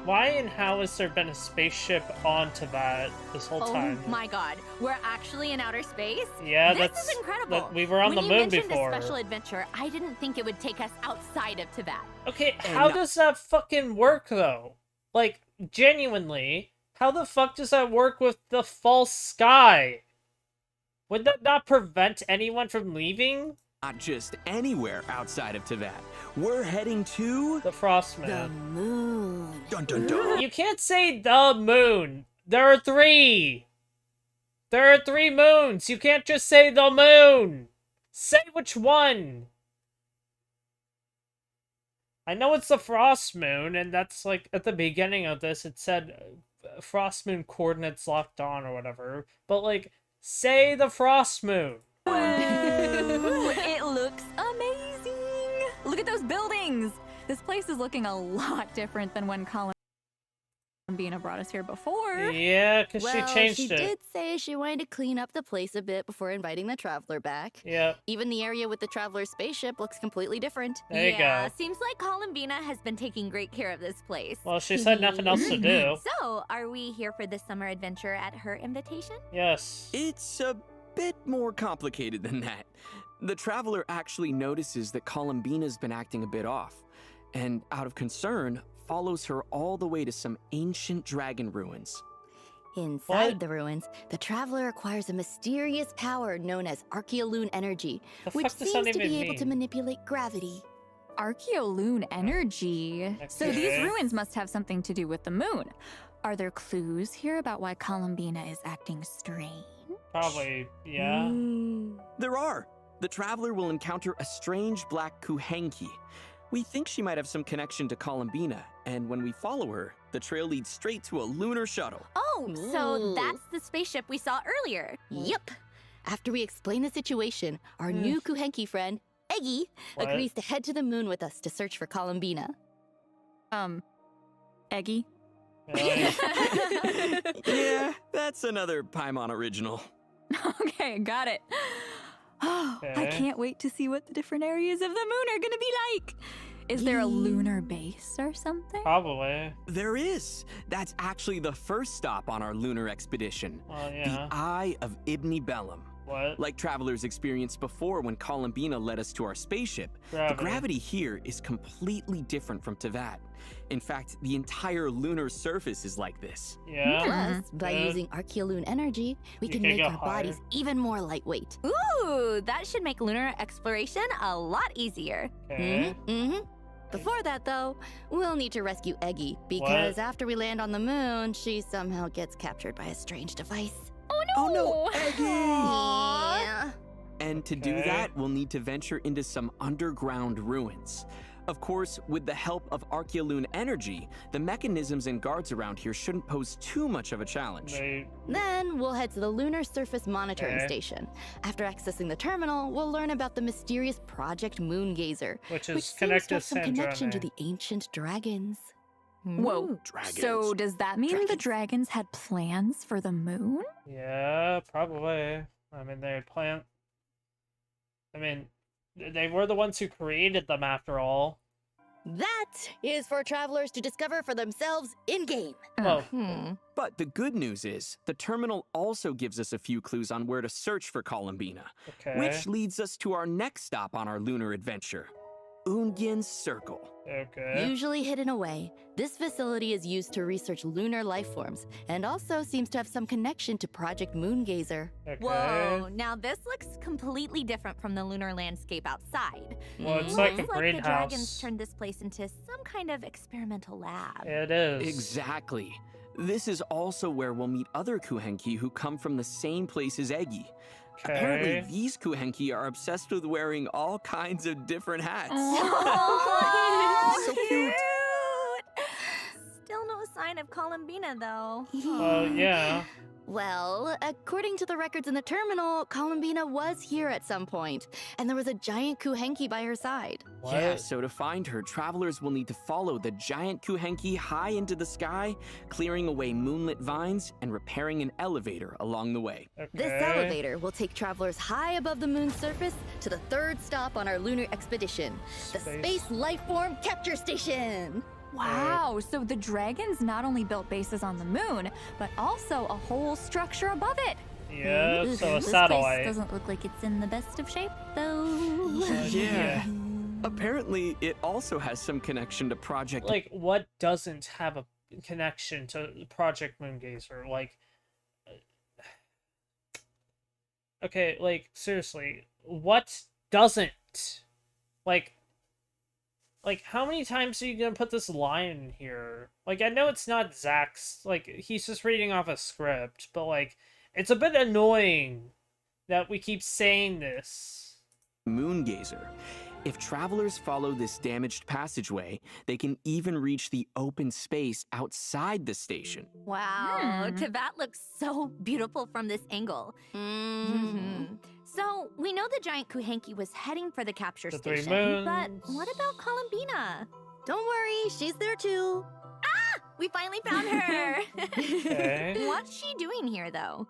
why and how has there been a spaceship on Tibet this whole time? Oh my god, we're actually in outer space? Yeah, this that's is incredible. we were on the moon When you before. mentioned a special adventure, I didn't think it would take us outside of Tibet. Okay, how does that fucking work though? Like, genuinely, how the fuck does that work with the false sky? Would that not prevent anyone from leaving? Not just anywhere outside of Tibet. We're heading to the Frost Moon. The moon. Dun dun dun. You can't say the moon. There are 3. There are 3 moons. You can't just say the moon. Say which one. I know it's the Frost Moon, and that's like at the beginning of this, it said Frost Moon coordinates locked on or whatever. But like, say the Frost Moon. It looks amazing! Look at those buildings! This place is looking a lot different than when Columbina brought us here before. Yeah, because Well, she changed she it. did say she wanted to clean up the place a bit before inviting the traveler back. Yeah. Even the area with the traveler's spaceship looks completely different. There you Yeah, go. seems like Columbina has been taking great care of this place. Well, she said nothing else to do. So, are we here for this summer adventure at her invitation? Yes. It's a bit more complicated than that. The traveler actually notices that Columbina's been acting a bit off, and out of concern, follows her all the way to some ancient dragon ruins. Inside the ruins, the traveler acquires a mysterious power known as Archeoloon energy, The which fuck does that seems to even be able to mean? manipulate gravity. Archeoloon energy. So these Okay. ruins must have something to do with the moon. Are there clues here about why Columbina is acting strange? Probably, yeah. There are. The traveler will encounter a strange black kuhenki. We think she might have some connection to Columbina, and when we follow her, the trail leads straight to a lunar shuttle. Oh, so Ooh. that's the spaceship we saw earlier. Yep. After we explain the situation, our new kuhenki friend, Eggy, What? agrees to head to the moon with us to search for Columbina. Eggy? Really? Yeah, that's another Paimon original. Okay, got it. Oh, I Okay. can't wait to see what the different areas of the moon are gonna be like. Is there a lunar base or something? Probably. There is. That's actually the first stop on our lunar expedition. Well, The yeah. Eye of Ibni Bellum. What? Like travelers experienced before when Columbina led us to our spaceship, the gravity here is completely different from Teyvat. In fact, the entire lunar surface is like this. Yeah. Plus, by Good. using Archeoloon energy, we You can can make go our bodies higher. even more lightweight. Ooh, that should make lunar exploration a lot easier. Okay. Before that, though, we'll need to rescue Eggy, because after we land on the moon, she somehow gets captured by a strange device. Oh no, Eggy! Yeah. And to do Okay. that, we'll need to venture into some underground ruins. Of course, with the help of Archeolune energy, the mechanisms and guards around here shouldn't pose too much of a challenge. Then we'll head to the Lunar Surface Monitoring Okay. Station. After accessing the terminal, we'll learn about the mysterious Project Moongazer, Which which is seems connected to have some connection to Sandrone. the ancient dragons. Whoa. So does that mean the dragons had plans for the moon? Yeah, probably. I mean, they were the ones who created them after all. That is for travelers to discover for themselves in-game. Well, But the good news is, the terminal also gives us a few clues on where to search for Columbina, okay. which leads us to our next stop on our lunar adventure, Ungin's Circle. Okay. Usually hidden away, this facility is used to research lunar life forms and also seems to have some connection to Project Moongazer. Okay. Whoa, now this looks completely different from the lunar landscape outside. Well, it's like a Looks like the greenhouse. dragons turned this place into some kind of experimental lab. It is. Exactly. This is also where we'll meet other Kuhenki who come from the same place as Eggy. Apparently, Okay. these Kuhenki are obsessed with wearing all kinds of different hats. Oh, So cute. Still no sign of Columbina, though. Well, yeah. Well, according to the records in the terminal, Columbina was here at some point, and there was a giant Kuhenki by her side. What? Yeah, so to find her, travelers will need to follow the giant Kuhenki high into the sky, clearing away moonlit vines and repairing an elevator along the way. Okay. This elevator will take travelers high above the moon's surface to the third stop on our lunar expedition, the Space Lifeform Capture Station. Wow, so the dragons not only built bases on the moon, but also a whole structure above it. Yeah, so a This place satellite. doesn't look like it's in the best of shape, though. Yeah. Apparently, it also has some connection to Project... Like, what doesn't have a connection to Project Moongazer? Like, okay, like, seriously, what doesn't? Like, how many times are you gonna put this line in here? Like, I know it's not Zach's, like, he's just reading off a script, but, like, it's a bit annoying that we keep saying this. Moongazer. If travelers follow this damaged passageway, they can even reach the open space outside the station. Wow, Tibet looks so beautiful from this angle. So, we know the giant Kuhenki was heading for the capture The Three station, but Moons. what about Columbina? Don't worry, she's there too. We finally found her! Okay. What's she doing here, though?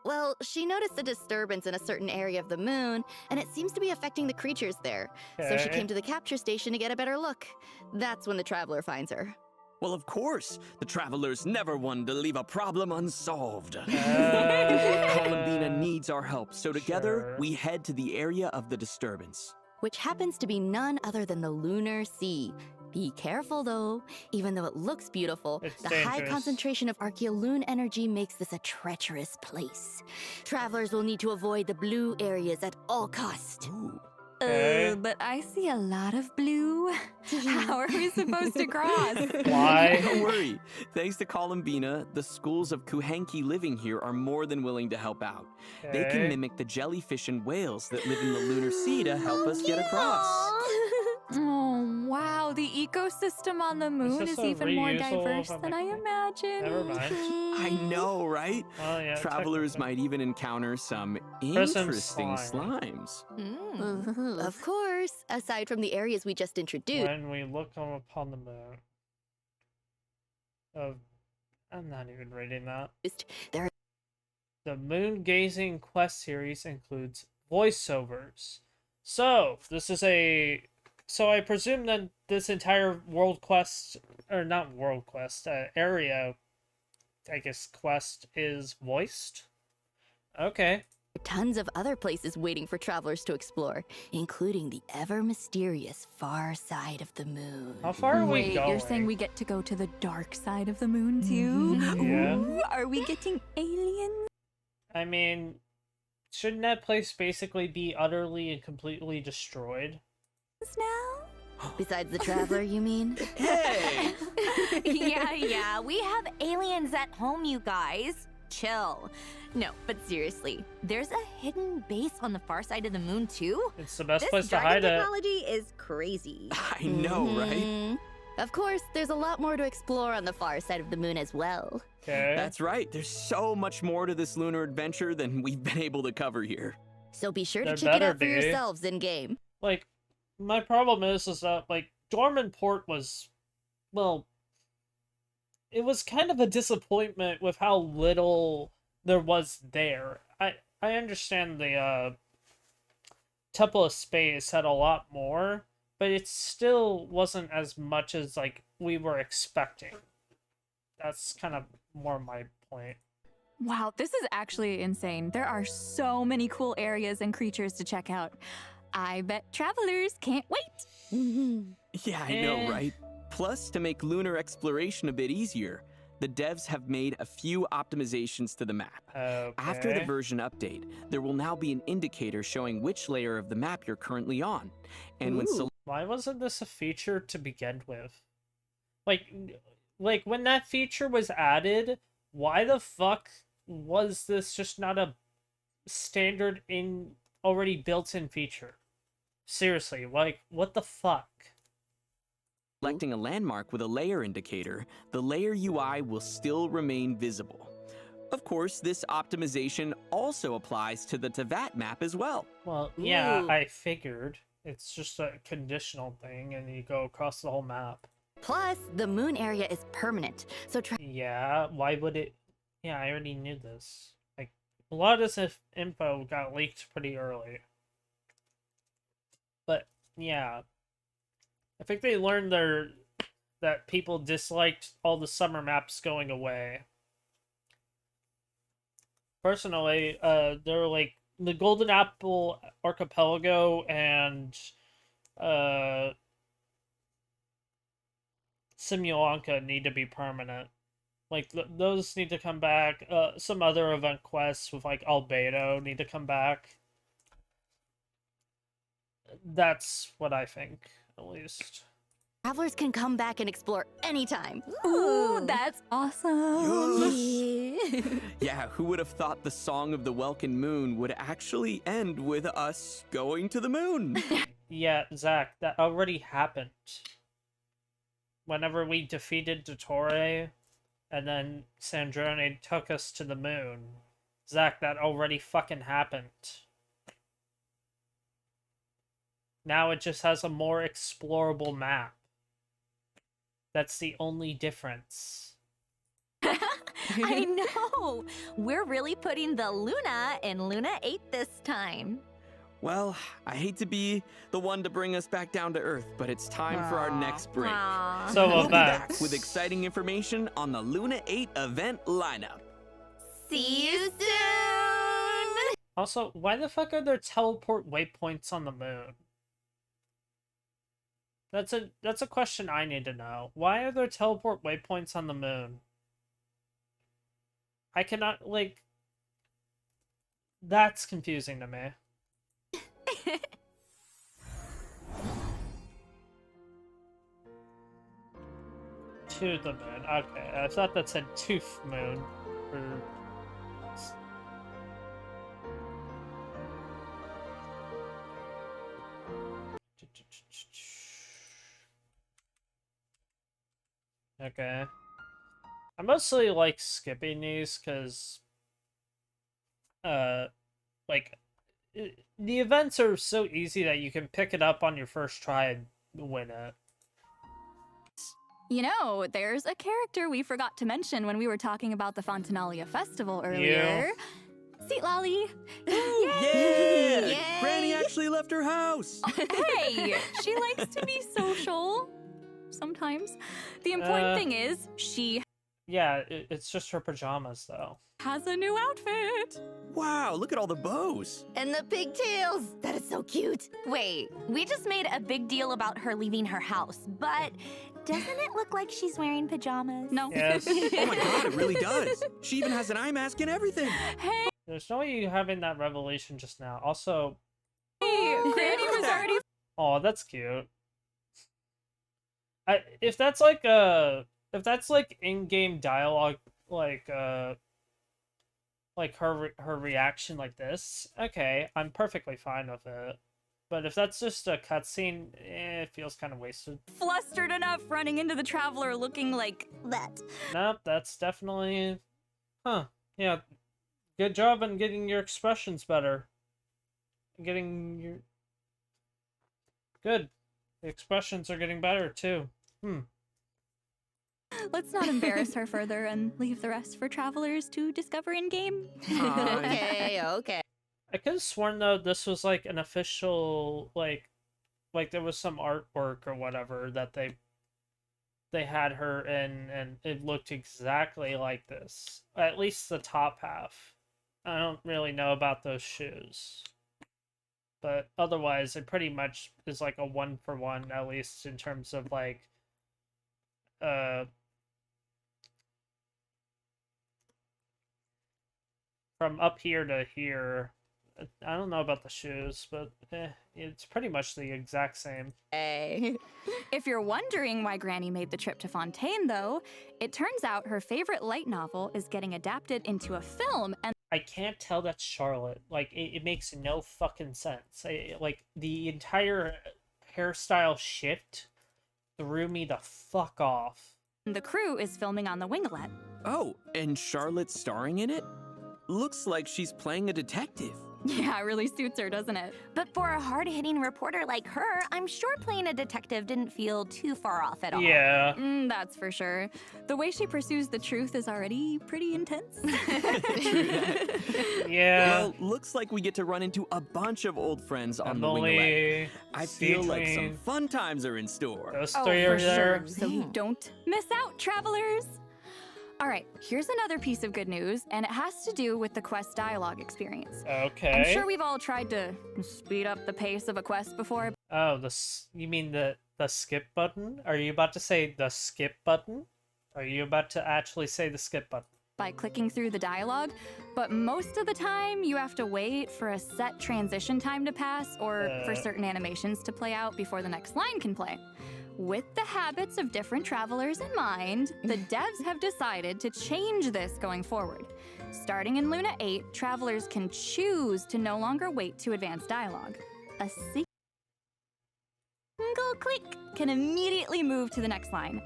Well, she noticed a disturbance in a certain area of the moon, and it seems to be affecting the creatures there. So she Okay. came to the capture station to get a better look. That's when the traveler finds her. Well, of course, the travelers never wanted to leave a problem unsolved. Columbina needs our help, so together Sure. we head to the area of the disturbance. Which happens to be none other than the Lunar Sea. Be careful though, even though it looks beautiful, It's the high dangerous. concentration of Archeolune energy makes this a treacherous place. Travelers will need to avoid the blue areas at all costs. Ooh. Okay. But I see a lot of blue. How are we supposed to cross? Why? Don't worry. Thanks to Columbina, the schools of Kuhenki living here are more than willing to help out. They can Okay. mimic the jellyfish and whales that live in the lunar sea to help us get across. Oh, wow. The ecosystem on the moon this is a even more reusal diverse of a than I imagined. Never mind. I know, right? Oh, yeah. Travelers technically. might even encounter some Prism interesting slime. slimes. Of course, aside from the areas we just introduced. When we look upon the moon. Oh, I'm not even reading that. There The Moon Gazing Quest series includes voiceovers. So, this is a... So I presume that this entire World Quest, or not World Quest, area, I guess, quest is voiced? Okay. tons of other places waiting for travelers to explore, including the ever-mysterious far side of the moon. How far are we Wait, going? you're saying we get to go to the dark side of the moon too? Yeah. Ooh, are we getting aliens? I mean, shouldn't that place basically be utterly and completely destroyed? Now? Besides the traveler, you mean? Hey! yeah, we have aliens at home, you guys. chill. No, but seriously, there's a hidden base on the far side of the moon too? It's the best This place to dragon hide it. technology is crazy. I know, right? Mhm. Of course, there's a lot more to explore on the far side of the moon as well. Okay. That's right. There's so much more to this lunar adventure than we've been able to cover here. So be sure There to check it better out for be. yourselves in-game. Like, my problem is that, like, Dorman Port was, well, it was kind of a disappointment with how little there was there. I understand the Temple of Space had a lot more, but it still wasn't as much as, like, we were expecting. That's kind of more my point. Wow, this is actually insane. There are so many cool areas and creatures to check out. I bet travelers can't wait. Yeah, I know, right? Plus, to make lunar exploration a bit easier, the devs have made a few optimizations to the map. After the Okay. version update, there will now be an indicator showing which layer of the map you're currently on. And when Why wasn't this a feature to begin with? Like when that feature was added, why the fuck was this just not a standard already built-in feature? Seriously, like, what the fuck? selecting a landmark with a layer indicator, the layer UI will still remain visible. Of course, this optimization also applies to the Tevat map as well. Well, yeah, Ooh. I figured. It's just a conditional thing, and you go across the whole map. Plus, the moon area is permanent, so Yeah, why would it... Yeah, I already knew this. Like, a lot of this info got leaked pretty early. But, yeah. I think they learned that people disliked all the summer maps going away. Personally, there were, like, the Golden Apple Archipelago and, Simulanka need to be permanent. Like, those need to come back. Some other event quests with, like, Albedo need to come back. That's what I think, at least. travelers can come back and explore anytime. Ooh, that's awesome. Yeah, who would have thought the Song of the Welkin Moon would actually end with us going to the moon? Yeah, Zach, that already happened. Whenever we defeated Dottore, and then Sandrone took us to the moon. Zach, that already fucking happened. Now it just has a more explorable map. That's the only difference. I know! We're really putting the Luna in Luna 8 this time. Well, I hate to be the one to bring us back down to Earth, but it's time for our next break. Aw. So We'll be back events. with exciting information on the Luna 8 event lineup. See you soon! Also, why the fuck are there teleport waypoints on the moon? That's a question I need to know. Why are there teleport waypoints on the moon? I cannot, like... That's confusing to me. To the moon. Okay, I thought that said tooth moon. Or... Okay. I mostly like skipping these because, like, the events are so easy that you can pick it up on your first try and win it. You know, there's a character we forgot to mention when we were talking about the Fontinalia Festival earlier. Seat Lolly. Yeah! Granny actually left her house! Hey, she likes to be social. Sometimes. The important thing is, she Yeah, it's just her pajamas, though. has a new outfit. Wow, look at all the bows! And the pigtails! That is so cute! Wait, we just made a big deal about her leaving her house, but doesn't it look like she's wearing pajamas? No. Yes. Oh my god, it really does! She even has an eye mask and everything! Hey, There's no way you having that revelation just now. Also, Granny was already oh, that's cute. If that's like in-game dialogue, like like her reaction like this, okay, I'm perfectly fine with it. But if that's just a cutscene, it feels kind of wasted. Flustered enough running into the traveler looking like that. Nope, that's definitely... Huh. Yeah. Good job on getting your expressions better. Getting your... Good. The expressions are getting better, too. Let's not embarrass her further and leave the rest for travelers to discover in-game. Okay, okay. I could have sworn, though, this was, like, an official, like there was some artwork or whatever that they had her in, and it looked exactly like this. At least the top half. I don't really know about those shoes. But otherwise, it pretty much is like a 1-for-1, at least in terms of, like, from up here to here. I don't know about the shoes, but it's pretty much the exact same. Hey. If you're wondering why Granny made the trip to Fontaine, though, it turns out her favorite light novel is getting adapted into a film, and I can't tell that's Charlotte. Like, it makes no fucking sense. Like, the entire hairstyle shift threw me the fuck off. the crew is filming on the winglet. Oh, and Charlotte's starring in it? Looks like she's playing a detective. Yeah, it really suits her, doesn't it? But for a hard-hitting reporter like her, I'm sure playing a detective didn't feel too far off at all. Yeah. That's for sure. The way she pursues the truth is already pretty intense. Yeah. Well, looks like we get to run into a bunch of old friends on the winglet. Emily, I feel like some Cedric, fun times are in store. those Oh, three for are there. sure. So you don't miss out, travelers. All right, here's another piece of good news, and it has to do with the quest dialogue experience. Okay. I'm sure we've all tried to speed up the pace of a quest before. Oh, you mean the skip button? Are you about to say the skip button? Are you about to actually say the skip button? By clicking through the dialogue, but most of the time you have to wait for a set transition time to pass or for certain animations to play out before the next line can play. With the habits of different travelers in mind, the devs have decided to change this going forward. Starting in Luna 8, travelers can choose to no longer wait to advance dialogue. A single click can immediately move to the next line.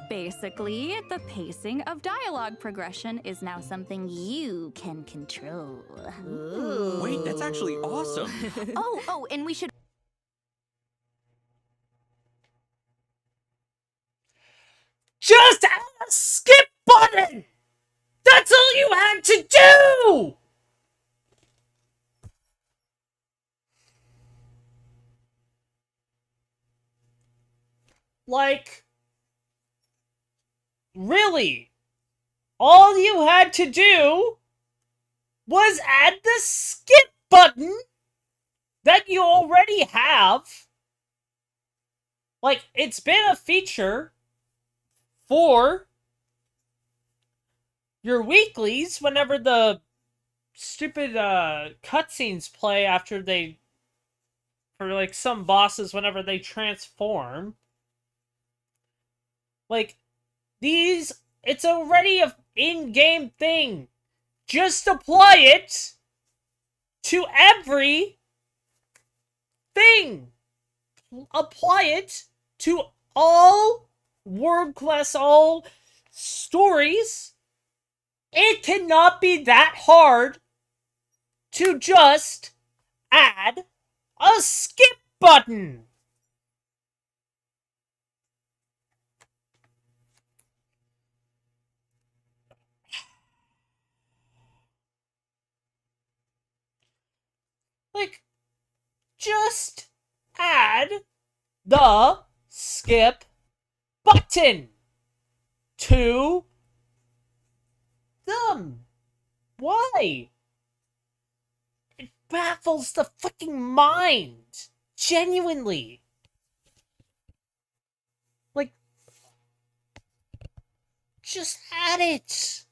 Basically, the pacing of dialogue progression is now something you can control. Ooh. Wait, that's actually awesome. Oh, and we should... Just add a skip button! That's all you had to do! Like, really? All you had to do was add the skip button that you already have. Like, it's been a feature for your weeklies whenever the stupid cutscenes play after they, for like some bosses whenever they transform. Like, these, it's already a in-game thing. Just apply it to every thing. Apply it to all world class, all stories. It cannot be that hard to just add a skip button. Like, just add the skip button to them. Why? It baffles the fucking mind. Genuinely. Like, just add it.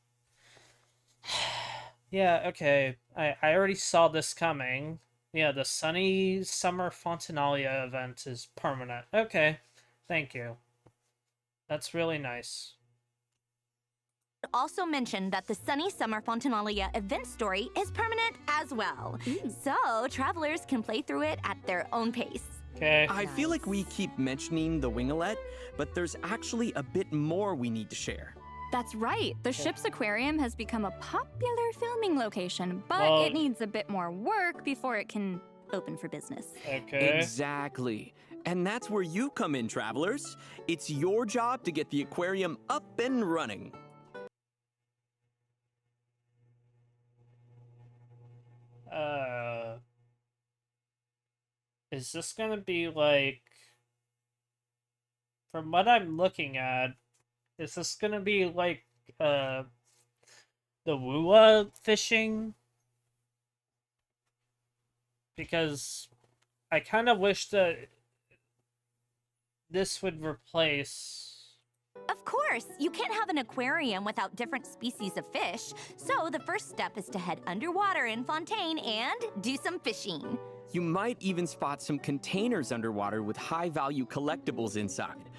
Yeah, okay. I already saw this coming. Yeah, the Sunny Summer Fontanalia event is permanent. Okay. Thank you. That's really nice. Also mention that the Sunny Summer Fontanalia event story is permanent as well. So travelers can play through it at their own pace. Okay. I feel like we keep mentioning the winglet, but there's actually a bit more we need to share. That's right. The ship's aquarium has become a popular filming location, but Well- it needs a bit more work before it can open for business. Okay. Exactly. And that's where you come in, travelers. It's your job to get the aquarium up and running. Is this gonna be like, from what I'm looking at, is this gonna be like the Wua fishing? Because I kind of wish that this would replace. Of course, you can't have an aquarium without different species of fish, so the first step is to head underwater in Fontaine and do some fishing. You might even spot some containers underwater with high-value collectibles inside.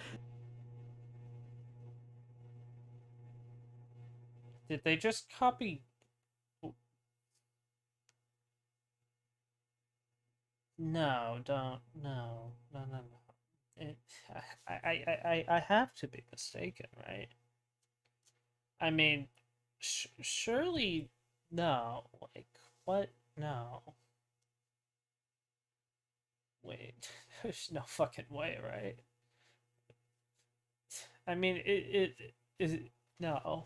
Did they just copy? No, don't. No. I have to be mistaken, right? I mean, surely, no. Like, what? No. Wait, there's no fucking way, right? I mean, no.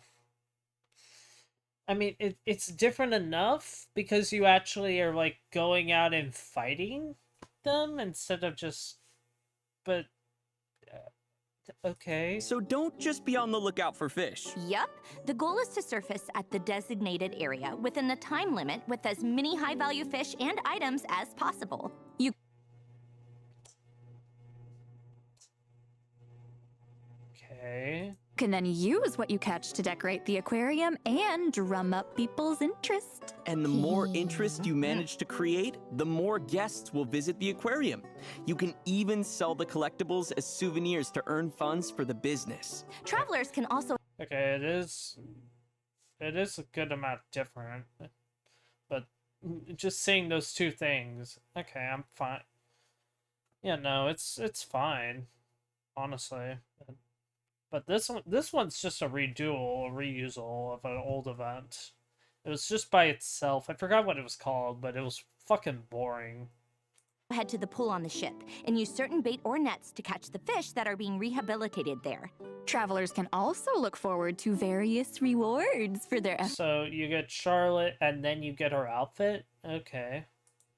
I mean, it's different enough because you actually are, like, going out and fighting them instead of just... But... okay. So don't just be on the lookout for fish. Yup, the goal is to surface at the designated area within the time limit with as many high-value fish and items as possible. You Okay. can then use what you catch to decorate the aquarium and drum up people's interest. And the more interest you manage to create, the more guests will visit the aquarium. You can even sell the collectibles as souvenirs to earn funds for the business. Travelers can also Okay, it is a good amount different. But just seeing those two things, okay, I'm fine. Yeah, no, it's fine, honestly. But this one's just a reusal of an old event. It was just by itself. I forgot what it was called, but it was fucking boring. head to the pool on the ship and use certain bait or nets to catch the fish that are being rehabilitated there. Travelers can also look forward to various rewards for their So you get Charlotte and then you get her outfit? Okay.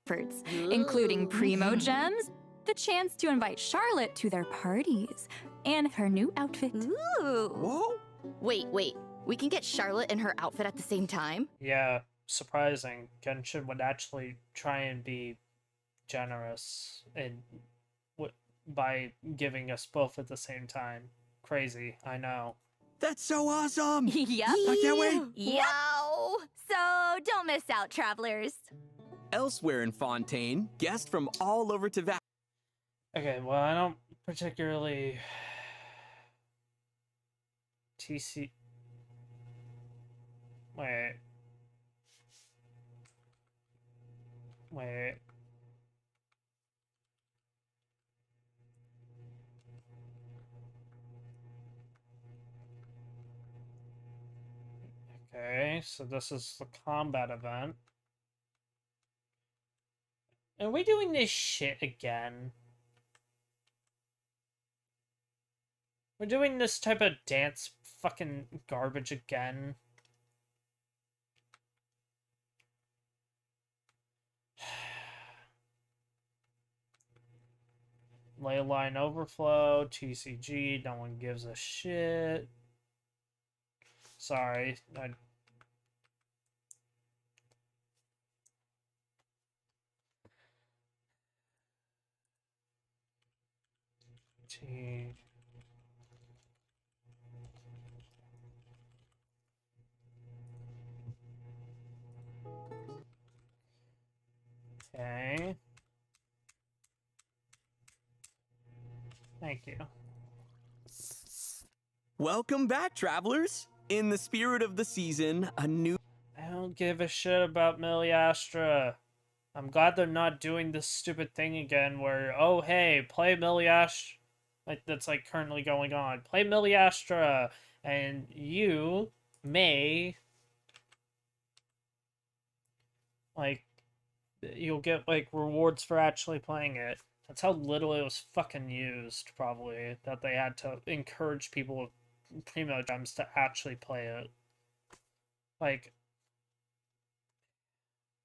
efforts, including primo gems, the chance to invite Charlotte to their parties, and her new outfit. Ooh. Whoa! Wait. We can get Charlotte in her outfit at the same time? Yeah, surprising. Genshin would actually try and be generous and by giving us both at the same time. Crazy, I know. That's so awesome! Yep. I can't wait! Wow. So don't miss out, travelers. Elsewhere in Fontaine, guests from all over Tavak. Okay, well, I don't particularly... Wait. Okay, so this is the combat event. Are we doing this shit again? We're doing this type of dance fucking garbage again. Ley line overflow, TCG, no one gives a shit. Sorry, Okay. Thank you. Welcome back, travelers! In the spirit of the season, a new... I don't give a shit about Miliastra. I'm glad they're not doing this stupid thing again where, oh hey, play Miliastra, like that's like currently going on. Play Miliastra, and you may, like, you'll get like rewards for actually playing it. That's how little it was fucking used, probably, that they had to encourage people with primo gems to actually play it. Like,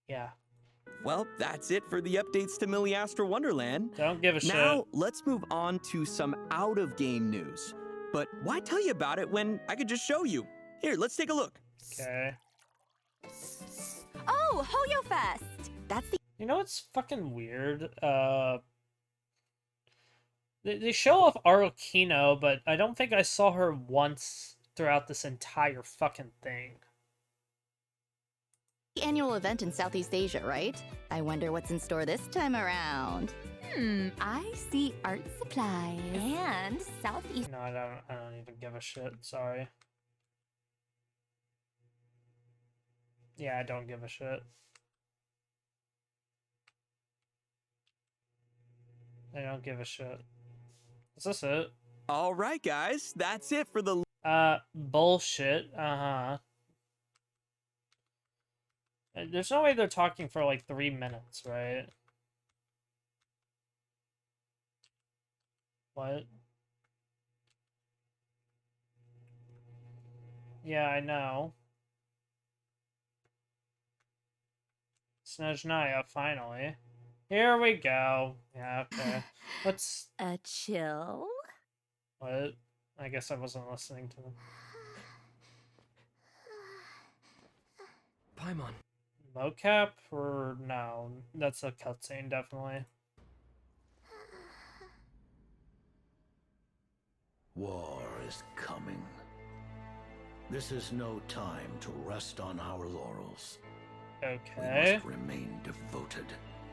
yeah. Well, that's it for the updates to Miliastra Wonderland. Don't give a shit. Now, let's move on to some out-of-game news. But why tell you about it when I could just show you? Here, let's take a look. Okay. Oh, Hoyo Fest! That's the... You know what's fucking weird? They show off Arukino, but I don't think I saw her once throughout this entire fucking thing. Annual event in Southeast Asia, right? I wonder what's in store this time around. I see art supplies. And Southeast... No, I don't even give a shit. Sorry. Yeah, I don't give a shit. I don't give a shit. Is this it? All right, guys, that's it for the... Bullshit. Uh-huh. There's no way they're talking for like 3 minutes, right? What? Yeah, I know. Snezhnaya, finally. Here we go. Yeah, okay. What's... A chill? What? I guess I wasn't listening to them. Paimon. Mocap? Or no? That's a cutscene, definitely. War is coming. This is no time to rest on our laurels. Okay. We must remain devoted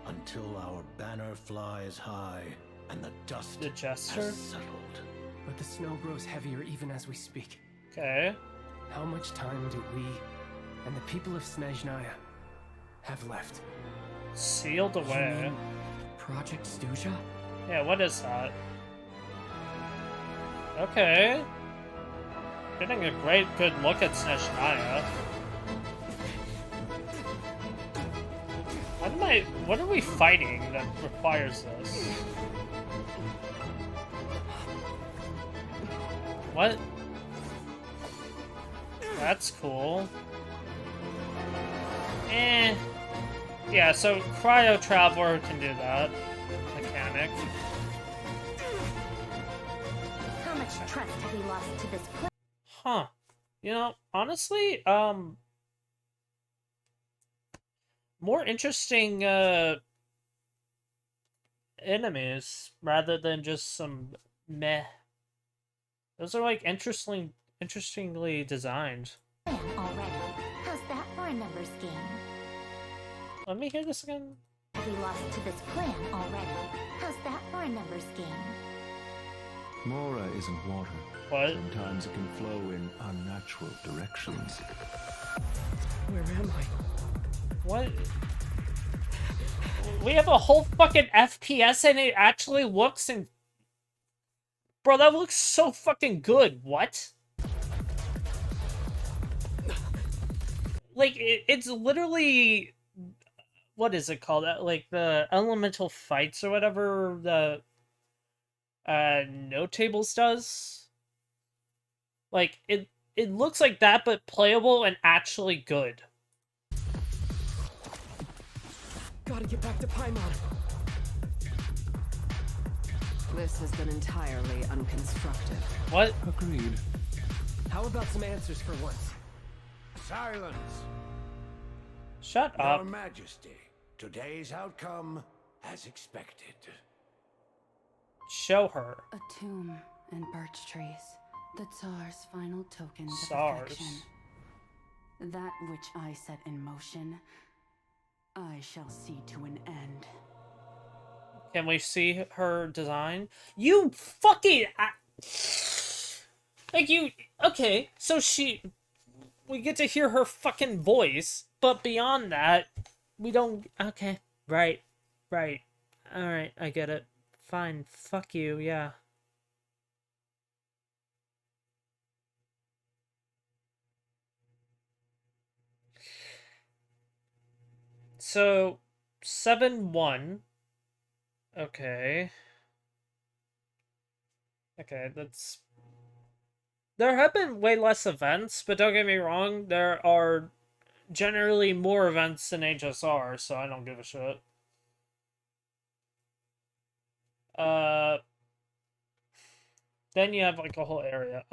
until our banner flies high and the dust The gesture? has settled. But the snow grows heavier even as we speak. Okay. How much time do we and the people of Snezhnaya have left? Sealed away. Project Stuja? Yeah, what is that? Okay. Getting a good look at Snezhnaya. What are we fighting that requires this? What? That's cool. Yeah, so Cryo Traveler can do that. Mechanic. How much trust have we lost to this place? Huh. You know, honestly, more interesting, enemies, rather than just some meh. Those are, like, interestingly designed. Already. How's that for a numbers game? Let me hear this again. We lost to this plan already. How's that for a numbers game? Mora isn't water. What? Sometimes it can flow in unnatural directions. Where am I? What? We have a whole fucking FPS and it actually looks in... Bro, that looks so fucking good. What? Like, it's literally... What is it called? Like, the Elemental Fights or whatever the... No Tables does? Like, it looks like that, but playable and actually good. Gotta get back to Paimon. This has been entirely unconstructive. What? Agreed. How about some answers for once? Silence! Shut Your up. Majesty, today's outcome as expected. Show her. A tomb and birch trees. The Tsar's final tokens of Tsars. affection. That which I set in motion, I shall see to an end. Can we see her design? You fucking... Like, you... Okay, so she... we get to hear her fucking voice, but beyond that, we don't... Okay, right. Alright, I get it. Fine, fuck you, yeah. So, 7-1. Okay. Okay, that's... There have been way less events, but don't get me wrong, there are generally more events than HSR, so I don't give a shit. Then you have, like, a whole area.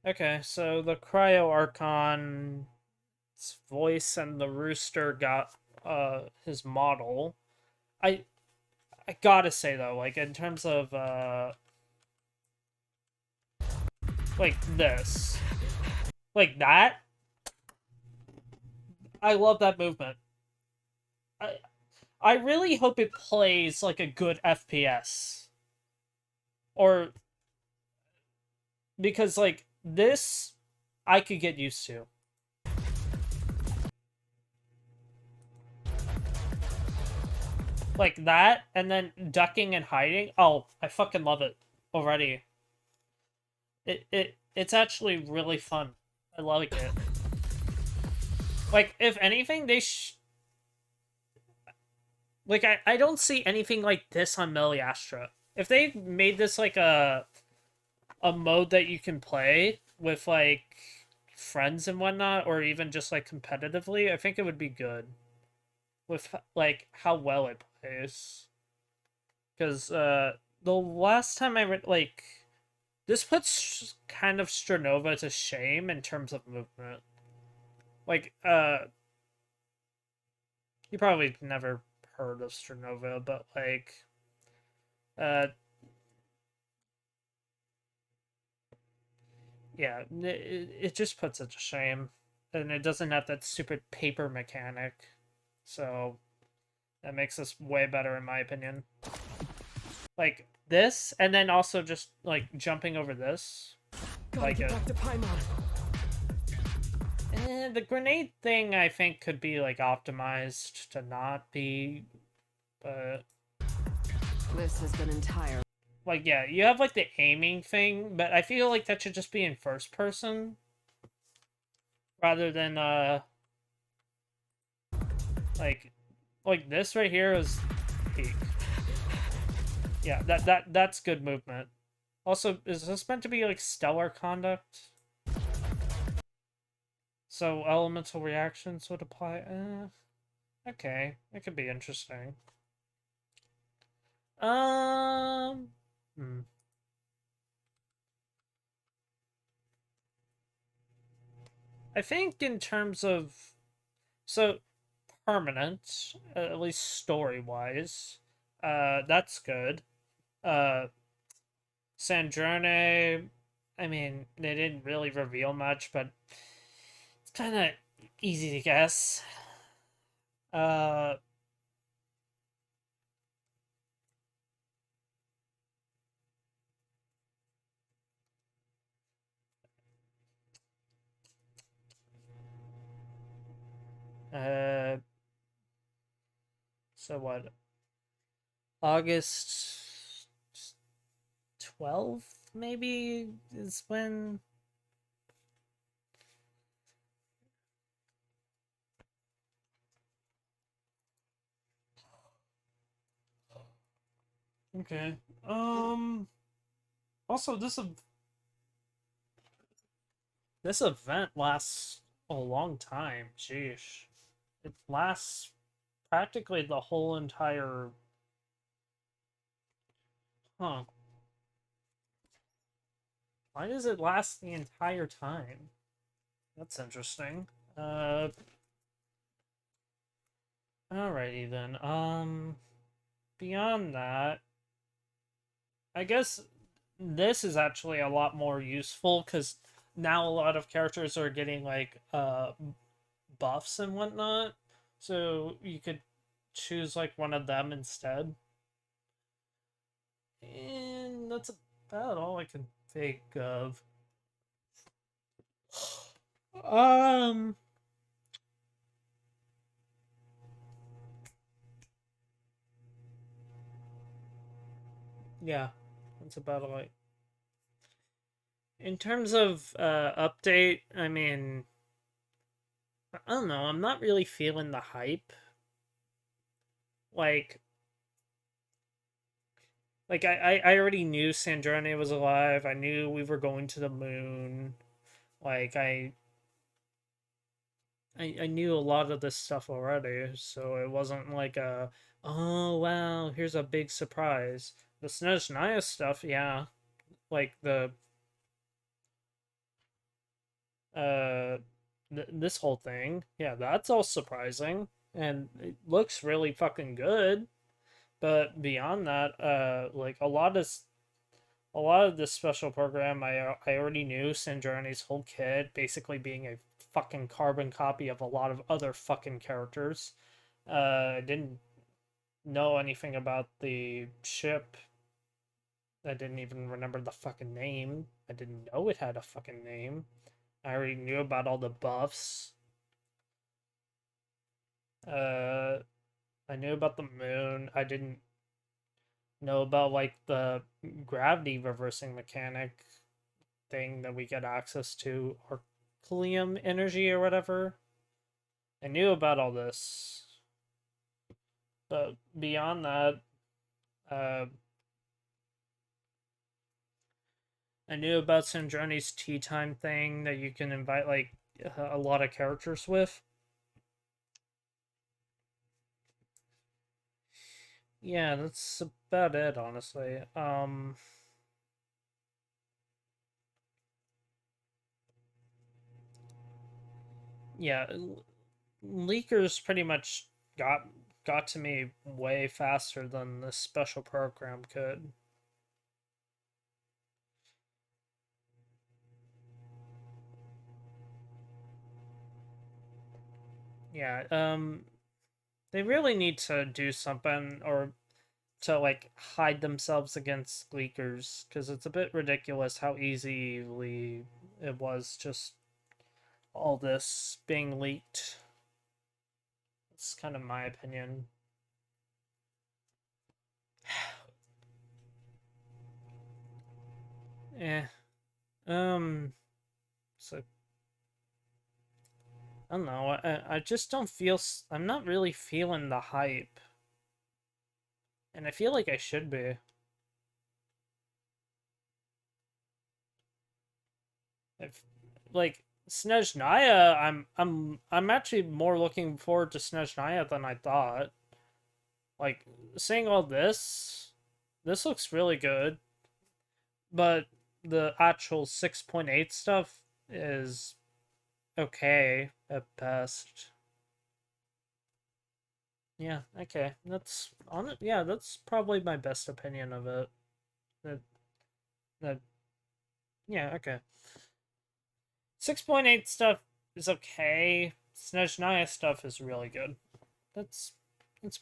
Okay, so the Cryo Archon's voice and the Rooster got, his model. I gotta say, though, like, in terms of, like, this. Like, that. I love that movement. I really hope it plays like a good FPS. Or... Because, like, this, I could get used to. Like that, and then ducking and hiding. Oh, I fucking love it already. It's actually really fun. I like it. Like, if anything, they like, I don't see anything like this on Meliastra. If they made this like a mode that you can play with, like, friends and whatnot, or even just, like, competitively, I think it would be good. With, like, how well it plays. Because, the last time I read, like... This puts kind of Stranova to shame in terms of movement. Like, you probably never heard of Stranova, but, like... Yeah, it just puts it to shame. And it doesn't have that stupid paper mechanic. So, that makes this way better in my opinion. Like, this, and then also just, like, jumping over this. Like it. The grenade thing, I think, could be, like, optimized to not be, but... This has been entirely... Like, yeah, you have, like, the aiming thing, but I feel like that should just be in first person. Rather than, like this right here is peak. Yeah, that's good movement. Also, is this meant to be, like, stellar conduct? So, elemental reactions would apply? Okay, it could be interesting. I think in terms of... So, permanent, at least story-wise, that's good. Sandrone, I mean, they didn't really reveal much, but it's kind of easy to guess. So what? August 12th, maybe, is when... Okay. Also, this event lasts a long time. Sheesh. It lasts practically the whole entire... Huh. Why does it last the entire time? That's interesting. Alrighty then. Beyond that, I guess this is actually a lot more useful, because now a lot of characters are getting, like, buffs and whatnot. So you could choose, like, one of them instead. And that's about all I can Fake gov. Yeah, that's about it. In terms of update, I mean, I don't know, I'm not really feeling the hype. Like I already knew Sandrone was alive. I knew we were going to the moon. Like I knew a lot of this stuff already, so it wasn't like a, oh wow, here's a big surprise. The Snezhnaya stuff, yeah. Like the this whole thing, yeah, that's all surprising. And it looks really fucking good. But beyond that, like a lot of this special program, I already knew Sandrone's whole kit basically being a fucking carbon copy of a lot of other fucking characters. I didn't know anything about the ship. I didn't even remember the fucking name. I didn't know it had a fucking name. I already knew about all the buffs. I knew about the moon. I didn't know about like the gravity reversing mechanic thing that we get access to, Arclium energy or whatever. I knew about all this. But beyond that, I knew about Sandrone's tea time thing that you can invite like a lot of characters with. Yeah, that's about it, honestly. Yeah, leakers pretty much got to me way faster than this special program could. Yeah, they really need to do something or to like hide themselves against leakers because it's a bit ridiculous how easily it was just all this being leaked. It's kind of my opinion. Eh. So I don't know. I just don't feel. I'm not really feeling the hype, and I feel like I should be. If like Snezhnaya, I'm actually more looking forward to Snezhnaya than I thought. Like seeing all this looks really good, but the actual 6.8 stuff is okay at best. Yeah, okay. That's on it. Yeah, that's probably my best opinion of it. That that yeah, okay. 6.8 stuff is okay. Snezhnaya stuff is really good. That's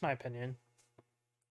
my opinion.